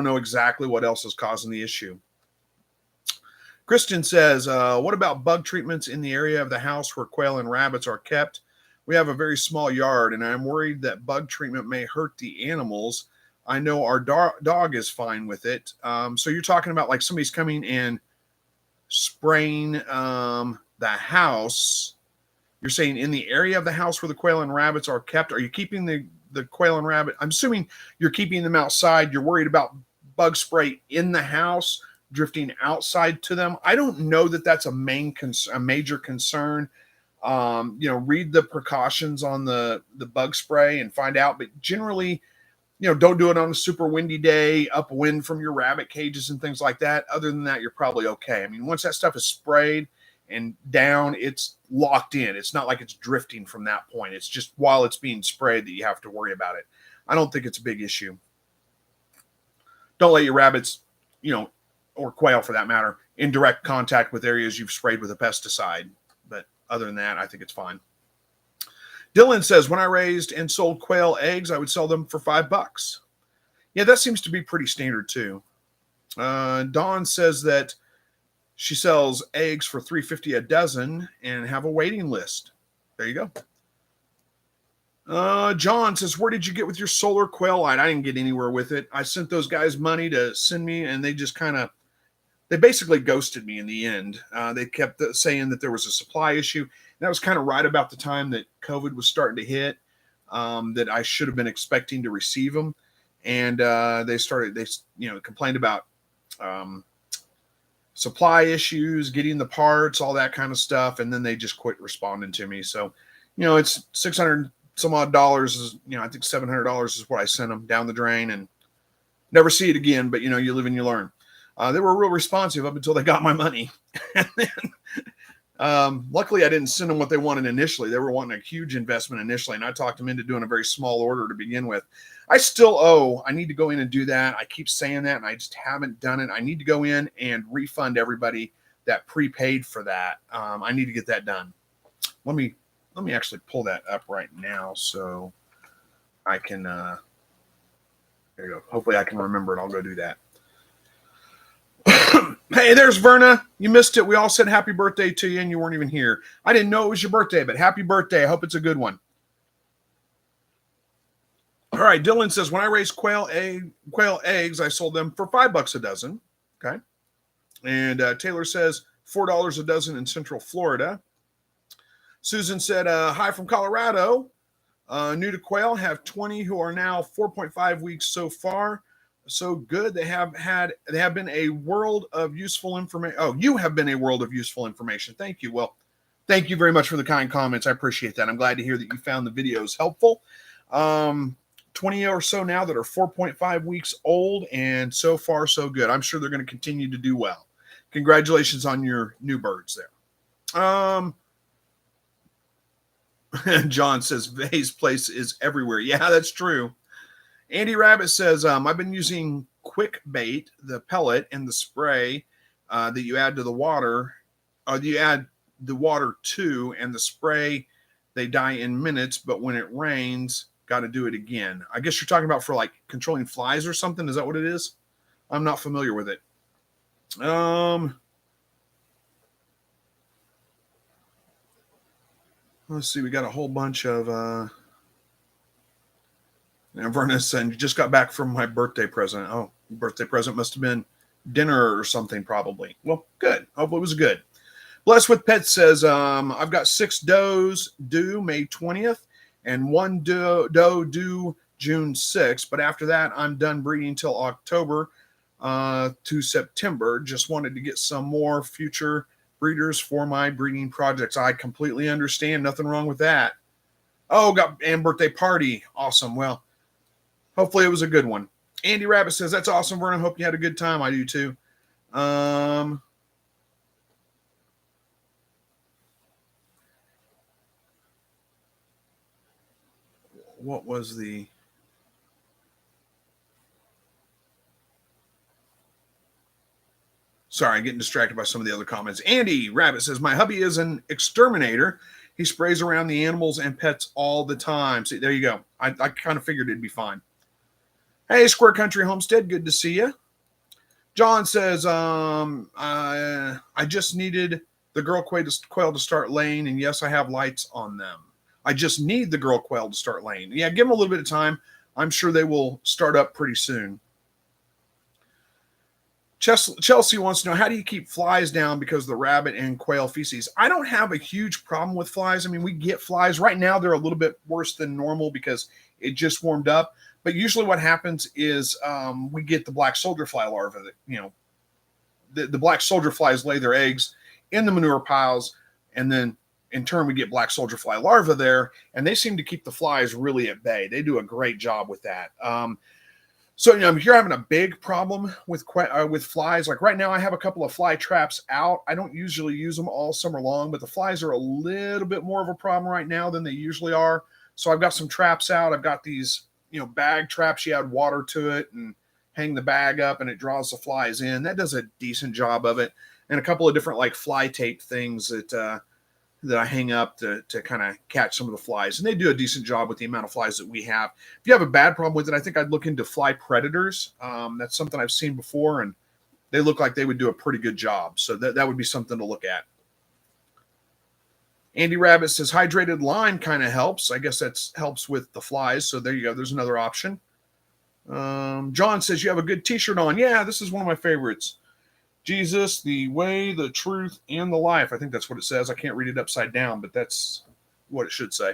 know exactly what else is causing the issue. Kristen says, what about bug treatments in the area of the house where quail and rabbits are kept? We have a very small yard, and I'm worried that bug treatment may hurt the animals. I know our dog is fine with it. So you're talking about like somebody's coming and spraying the house. You're saying in the area of the house where the quail and rabbits are kept. Are you keeping the quail and rabbit? I'm assuming you're keeping them outside. You're worried about bug spray in the house drifting outside to them. I don't know that that's a major concern. Read the precautions on the bug spray and find out. But generally, don't do it on a super windy day, upwind from your rabbit cages and things like that. Other than that, you're probably okay. I mean, once that stuff is sprayed and down, it's locked in. It's not like it's drifting from that point. It's just while it's being sprayed that you have to worry about it. I don't think it's a big issue. Don't let your rabbits, or quail for that matter, in direct contact with areas you've sprayed with a pesticide. But other than that, I think it's fine. Dylan says, when I raised and sold quail eggs, I would sell them for $5. Yeah, that seems to be pretty standard too. Dawn says that she sells eggs for $3.50 a dozen and have a waiting list. There you go. John says, where did you get with your solar quail light? I didn't get anywhere with it. I sent those guys money to send me, and they just they basically ghosted me in the end. They kept saying that there was a supply issue. And that was kind of right about the time that COVID was starting to hit, that I should have been expecting to receive them. And they complained about supply issues, getting the parts, all that kind of stuff. And then they just quit responding to me. So, it's 600 some odd dollars is, I think $700 is what I sent them down the drain, and never see it again. But, you live and you learn. They were real responsive up until they got my money. And then, luckily I didn't send them what they wanted initially. They were wanting a huge investment initially, and I talked them into doing a very small order to begin with. I still owe. I need to go in and do that. I keep saying that, and I just haven't done it. I need to go in and refund everybody that prepaid for that. I need to get that done. Let me actually pull that up right now so I can. There you go. Hopefully I can remember it. I'll go do that. Hey, there's Verna. You missed it. We all said happy birthday to you, and you weren't even here. I didn't know it was your birthday, but happy birthday. I hope it's a good one. All right, Dylan says, when I raised quail eggs, I sold them for $5 a dozen. Okay. And Taylor says $4 a dozen in Central Florida. Susan said, hi from Colorado. New to quail, have 20 who are now 4.5 weeks so far. So good. They have been a world of useful information. Oh, you have been a world of useful information. Thank you. Well, thank you very much for the kind comments. I appreciate that. I'm glad to hear that you found the videos helpful. 20 or so now that are 4.5 weeks old, and so far so good. I'm sure they're going to continue to do well. Congratulations on your new birds there. John says Vay's place is everywhere. Yeah, that's true. Andy Rabbit says, I've been using Quick Bait, the pellet and the spray that you add to the water, or you add the water to, and the spray, they die in minutes, but when it rains, got to do it again. I guess you're talking about for like controlling flies or something. Is that what it is? I'm not familiar with it. Let's see. We got a whole bunch of, Verna said, you just got back from my birthday present. Oh, birthday present must have been dinner or something, probably. Well, good. Hopefully it was good. Blessed with Pets says, I've got 6 does due May 20th and 1 doe due June 6th. But after that, I'm done breeding till October to September. Just wanted to get some more future breeders for my breeding projects. I completely understand. Nothing wrong with that. Oh, and birthday party. Awesome. Well, hopefully it was a good one. Andy Rabbit says, that's awesome, Vernon. Hope you had a good time. I do too. What was the... Sorry, I'm getting distracted by some of the other comments. Andy Rabbit says, my hubby is an exterminator. He sprays around the animals and pets all the time. See, there you go. I kind of figured it'd be fine. Hey, Square Country Homestead, good to see you. John says, I just needed the girl quail to start laying, and yes, I have lights on them. I just need the girl quail to start laying. Yeah, give them a little bit of time. I'm sure they will start up pretty soon. Chelsea wants to know, how do you keep flies down because of the rabbit and quail feces? I don't have a huge problem with flies. I mean, we get flies. Right now, they're a little bit worse than normal because it just warmed up. But usually what happens is we get the black soldier fly larvae. The black soldier flies lay their eggs in the manure piles, and then in turn we get black soldier fly larvae there, and they seem to keep the flies really at bay. They do a great job with that. So, if you're having a big problem with flies, like right now I have a couple of fly traps out. I don't usually use them all summer long, but the flies are a little bit more of a problem right now than they usually are. So I've got some traps out. I've got these, bag traps. You add water to it and hang the bag up and it draws the flies in. That does a decent job of it. And a couple of different like fly tape things that I hang up to kind of catch some of the flies. And they do a decent job with the amount of flies that we have. If you have a bad problem with it, I think I'd look into fly predators. That's something I've seen before, and they look like they would do a pretty good job. So that would be something to look at. Andy Rabbit says hydrated lime kind of helps. I guess that helps with the flies. So there you go. There's another option. John says you have a good t-shirt on. Yeah, this is one of my favorites. Jesus, the way, the truth, and the life. I think that's what it says. I can't read it upside down, but that's what it should say.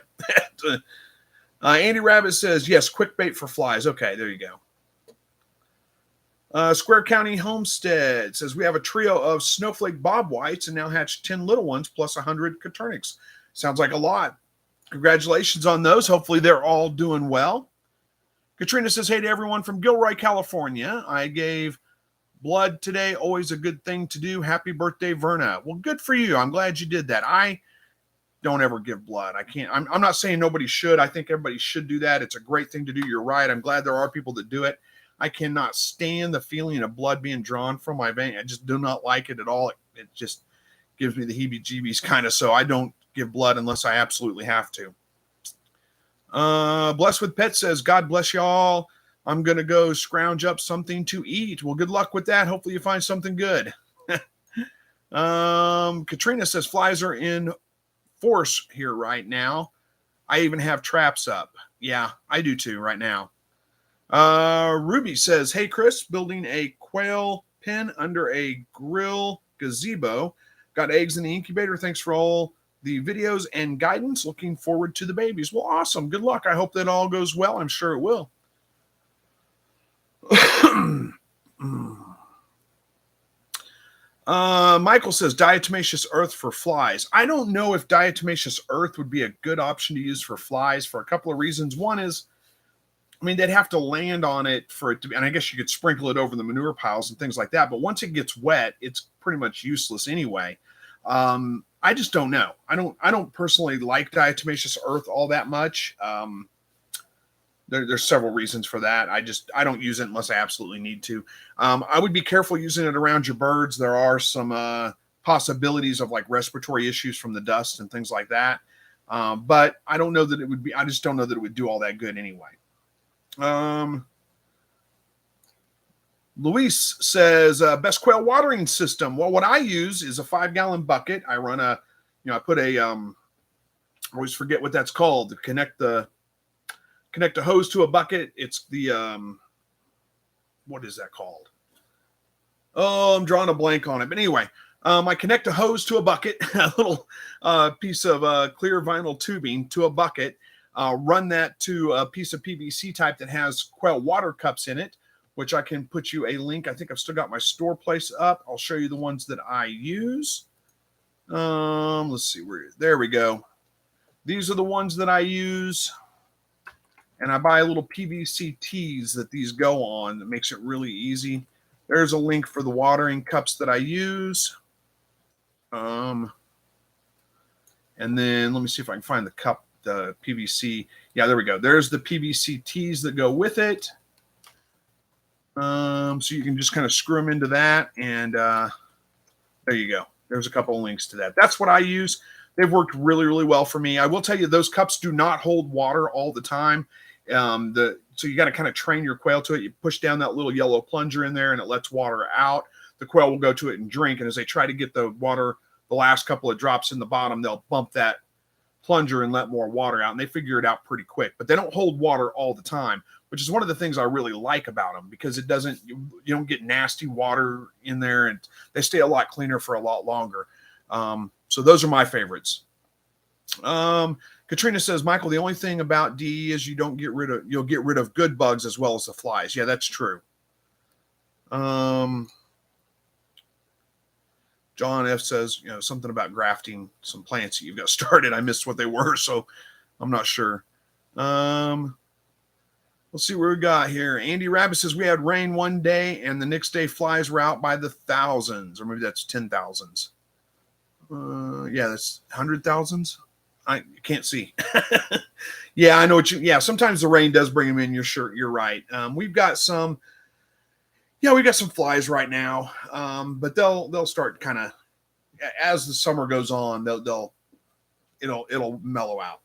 Andy Rabbit says, yes, quick bait for flies. Okay, there you go. Square County Homestead says we have a trio of snowflake bob whites and now hatched 10 little ones plus 100 Coternics. Sounds like a lot. Congratulations on those. Hopefully they're all doing well. Katrina says, hey to everyone from Gilroy, California. I gave blood today. Always a good thing to do. Happy birthday, Verna. Well, good for you. I'm glad you did that. I don't ever give blood. I can't. I'm not saying nobody should. I think everybody should do that. It's a great thing to do. You're right. I'm glad there are people that do it. I cannot stand the feeling of blood being drawn from my vein. I just do not like it at all. It just gives me the heebie-jeebies kind of, so I don't give blood unless I absolutely have to. Blessed with Pet says, God bless y'all. I'm going to go scrounge up something to eat. Well, good luck with that. Hopefully you find something good. Katrina says, flies are in force here right now. I even have traps up. Yeah, I do too right now. Ruby says, hey, Chris, building a quail pen under a grill gazebo. Got eggs in the incubator. Thanks for all the videos and guidance. Looking forward to the babies. Well, awesome. Good luck. I hope that all goes well. I'm sure it will. Michael says diatomaceous earth for flies. I don't know if diatomaceous earth would be a good option to use for flies for a couple of reasons. One is, I mean, they'd have to land on it for it to be, and I guess you could sprinkle it over the manure piles and things like that. But once it gets wet, it's pretty much useless anyway. I just don't know. I don't personally like diatomaceous earth all that much. There's several reasons for that. I don't use it unless I absolutely need to. I would be careful using it around your birds. There are some possibilities of like respiratory issues from the dust and things like that. But I don't know that it would be. I just don't know that it would do all that good anyway. Luis says, best quail watering system. Well, what I use is a 5-gallon bucket. I run I put a, I always forget what that's called, to connect a hose to a bucket. It's the, what is that called? Oh, I'm drawing a blank on it. But anyway, I connect a hose to a bucket, a little piece of clear vinyl tubing to a bucket, run that to a piece of PVC type that has quail water cups in it, which I can put you a link. I think I've still got my store place up. I'll show you the ones that I use. Let's see there we go. These are the ones that I use. And I buy little PVC tees that these go on. That makes it really easy. There's a link for the watering cups that I use. And then let me see if I can find the cup, the PVC. Yeah, there we go. There's the PVC tees that go with it. So you can just kind of screw them into that. And there you go. There's a couple of links to that. That's what I use. They've worked really, really well for me. I will tell you, those cups do not hold water all the time. So you got to kind of train your quail to it. You push down that little yellow plunger in there and it lets water out. The quail will go to it and drink. And as they try to get the water, the last couple of drops in the bottom, they'll bump that plunger and let more water out. And they figure it out pretty quick, but they don't hold water all the time, which is one of the things I really like about them, because it doesn't, you don't get nasty water in there, and they stay a lot cleaner for a lot longer. So those are my favorites. Katrina says, Michael, the only thing about DE is you'll get rid of good bugs as well as the flies. Yeah, that's true. John F says, something about grafting some plants that you've got started. I missed what they were, so I'm not sure. Let's see what we got here. Andy Rabbit says, we had rain one day and the next day flies were out by the thousands, or maybe that's 10,000s. Yeah, that's 100,000s. I can't see. Yeah, I know what sometimes the rain does bring them in. You're right. We've got some flies right now. But they'll start kind of, as the summer goes on, it'll mellow out.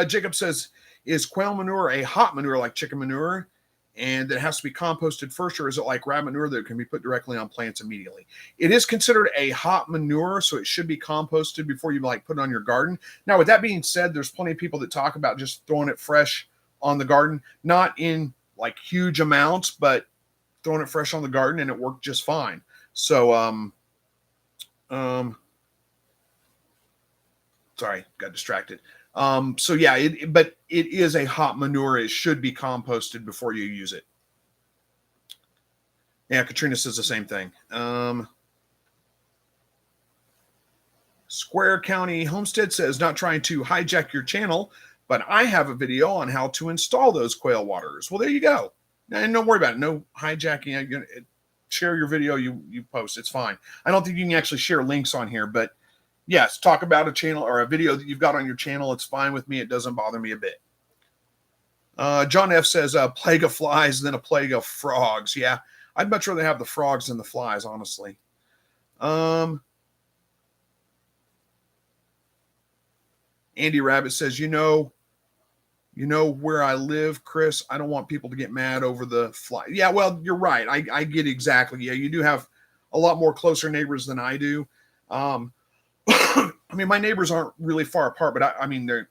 Jacob says, is quail manure a hot manure like chicken manure, and that has to be composted first, or is it like rabbit manure that can be put directly on plants immediately? It is considered a hot manure, so it should be composted before you put it on your garden. Now, with that being said, there's plenty of people that talk about just throwing it fresh on the garden, not in like huge amounts, but throwing it fresh on the garden, and it worked just fine. So, sorry, got distracted. So yeah, but it is a hot manure. It should be composted before you use it. Yeah, Katrina says the same thing. Square County Homestead says, not trying to hijack your channel, but I have a video on how to install those quail waters. Well, there you go. And don't worry about it. No hijacking. Share your video you post. It's fine. I don't think you can actually share links on here, but yes, talk about a channel or a video that you've got on your channel. It's fine with me. It doesn't bother me a bit. John F says, a plague of flies than a plague of frogs. Yeah, I'd much rather have the frogs than the flies, honestly. Andy Rabbit says, you know where I live, Chris. I don't want people to get mad over the fly. Yeah, well, you're right. I get exactly. Yeah, you do have a lot more closer neighbors than I do. I mean, my neighbors aren't really far apart, but I mean, they're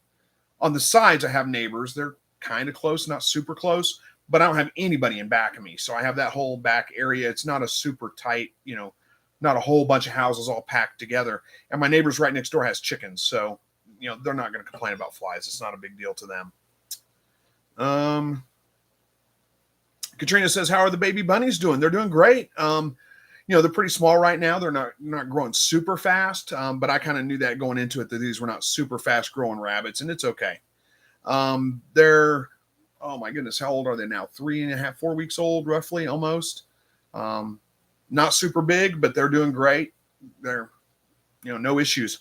on the sides. I have neighbors. They're kind of close, not super close, but I don't have anybody in back of me. So I have that whole back area. It's not a super tight, not a whole bunch of houses all packed together. And my neighbors right next door has chickens. So, they're not going to complain about flies. It's not a big deal to them. Katrina says, how are the baby bunnies doing? They're doing great. They're pretty small right now. They're not growing super fast. But I kind of knew that going into it, that these were not super fast growing rabbits, and it's okay. They're, oh my goodness, how old are they now? 3.5, 4 weeks old, roughly, almost. Not super big, but they're doing great. They're, no issues.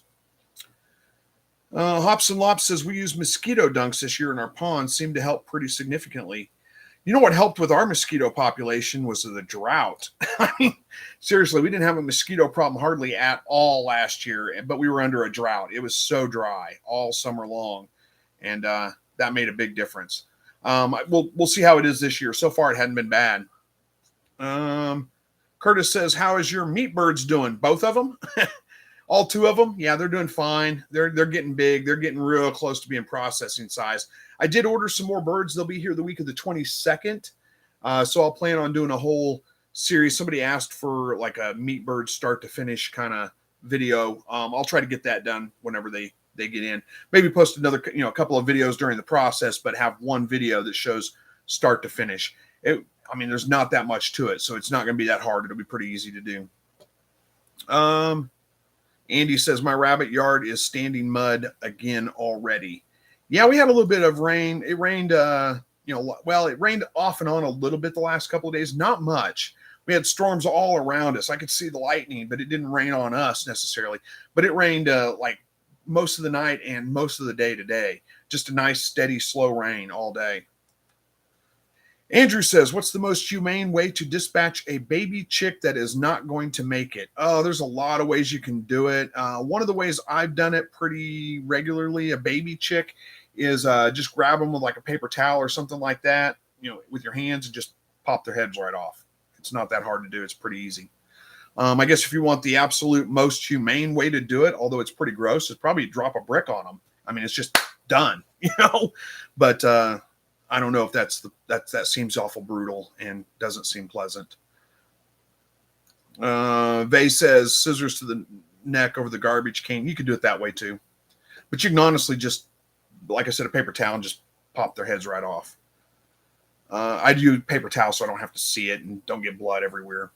Hops and Lops says, we use mosquito dunks this year in our pond, seemed to help pretty significantly. You know what helped with our mosquito population was the drought. I mean, seriously, we didn't have a mosquito problem hardly at all last year, but we were under a drought. It was so dry all summer long, and that made a big difference. We'll see how it is this year. So far, it hadn't been bad. Curtis says, how is your meat birds doing? Both of them? All two of them? Yeah, they're doing fine. They're getting big. They're getting real close to being processing size. I did order some more birds. They'll be here the week of the 22nd. So I'll plan on doing a whole series. Somebody asked for like a meat bird start to finish kind of video. I'll try to get that done whenever they get in. Maybe post another, a couple of videos during the process, but have one video that shows start to finish. There's not that much to it, so it's not going to be that hard. It'll be pretty easy to do. Andy says, my rabbit yard is standing mud again already. Yeah, we had a little bit of rain. It rained, it rained off and on a little bit the last couple of days, not much. We had storms all around us. I could see the lightning, but it didn't rain on us necessarily. But it rained like most of the night and most of the day today. Just a nice, steady, slow rain all day. Andrew says, what's the most humane way to dispatch a baby chick that is not going to make it? Oh, there's a lot of ways you can do it. One of the ways I've done it pretty regularly, a baby chick, is just grab them with like a paper towel or something like that, with your hands, and just pop their heads right off. It's not that hard to do. It's pretty easy. I guess if you want the absolute most humane way to do it, although it's pretty gross, is probably drop a brick on them. I mean, it's just done, but I don't know if that seems awful brutal and doesn't seem pleasant. Vay says, scissors to the neck over the garbage can. You could do it that way too, but you can honestly just, like I said, a paper towel and just pop their heads right off. I do paper towel so I don't have to see it and don't get blood everywhere.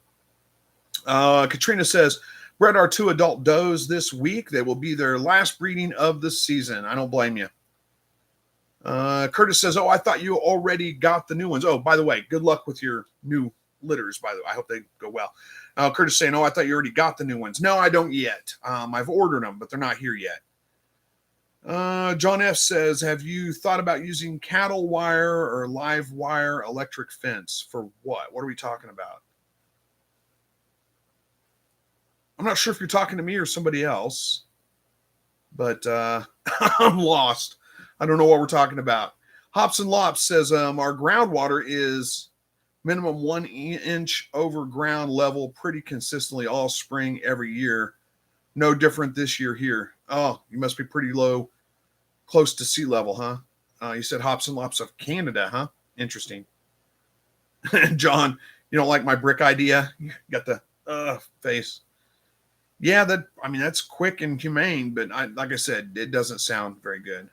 Katrina says, bred our 2 adult does this week. They will be their last breeding of the season. I don't blame you. Curtis says, I thought you already got the new ones. Oh, by the way, good luck with your new litters, by the way. I hope they go well. Curtis saying, I thought you already got the new ones. No, I don't yet. I've ordered them, but they're not here yet. John F. says, have you thought about using cattle wire or live wire electric fence? For what? What are we talking about? I'm not sure if you're talking to me or somebody else, but I'm lost. I don't know what we're talking about. Hops and Lops says, our groundwater is minimum 1 inch over ground level pretty consistently all spring every year. No different this year here. Oh, you must be pretty low, close to sea level, huh? You said Hops and Lops of Canada, huh? Interesting. John, you don't like my brick idea? You got the face. Yeah, that's quick and humane, but like I said, it doesn't sound very good.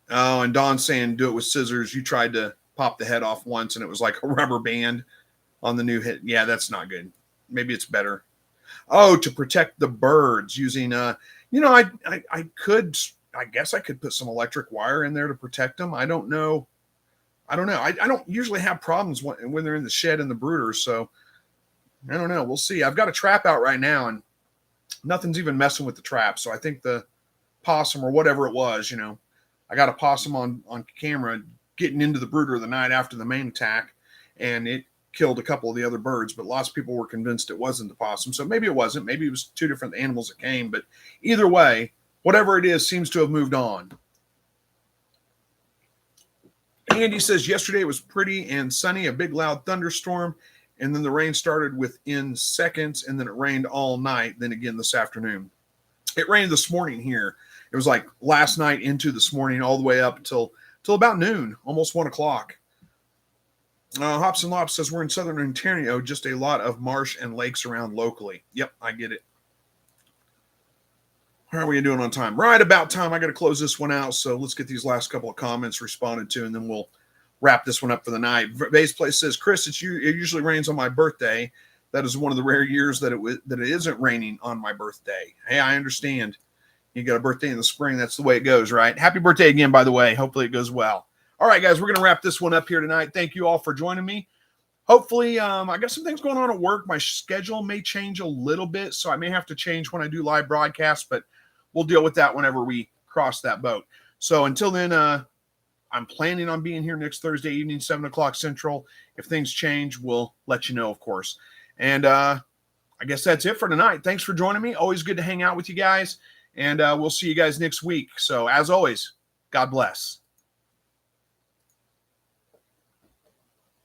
Oh, and Don's saying do it with scissors. You tried to popped the head off once, and it was like a rubber band on the new hit. Yeah, that's not good. Maybe it's better. Oh, to protect the birds using I could, I guess I could put some electric wire in there to protect them. I don't know. I don't usually have problems when they're in the shed and the brooders, so I don't know. We'll see. I've got a trap out right now, and nothing's even messing with the trap. So I think the possum or whatever it was, I got a possum on camera getting into the brooder the night after the main attack, and it killed a couple of the other birds, but lots of people were convinced it wasn't the possum. So maybe it wasn't. Maybe it was two different animals that came. But either way, whatever it is seems to have moved on. Andy says, yesterday it was pretty and sunny, a big loud thunderstorm, and then the rain started within seconds, and then it rained all night, then again this afternoon. It rained this morning here. It was like last night into this morning all the way up till about noon, almost 1 o'clock. Hops and Lops says, we're in southern Ontario, just a lot of marsh and lakes around locally. Yep, I get it. How are we doing on time? Right about time. I got to close this one out, so let's get these last couple of comments responded to, and then we'll wrap this one up for the night. Base Place says, Chris, it usually rains on my birthday. That is one of the rare years that it isn't raining on my birthday. Hey, I understand. You got a birthday in the spring. That's the way it goes, right? Happy birthday again, by the way. Hopefully it goes well. All right, guys, we're going to wrap this one up here tonight. Thank you all for joining me. Hopefully, I got some things going on at work. My schedule may change a little bit, so I may have to change when I do live broadcasts, but we'll deal with that whenever we cross that boat. So until then, I'm planning on being here next Thursday evening, 7 o'clock Central. If things change, we'll let you know, of course. And I guess that's it for tonight. Thanks for joining me. Always good to hang out with you guys, and we'll see you guys next week. So as always, God bless.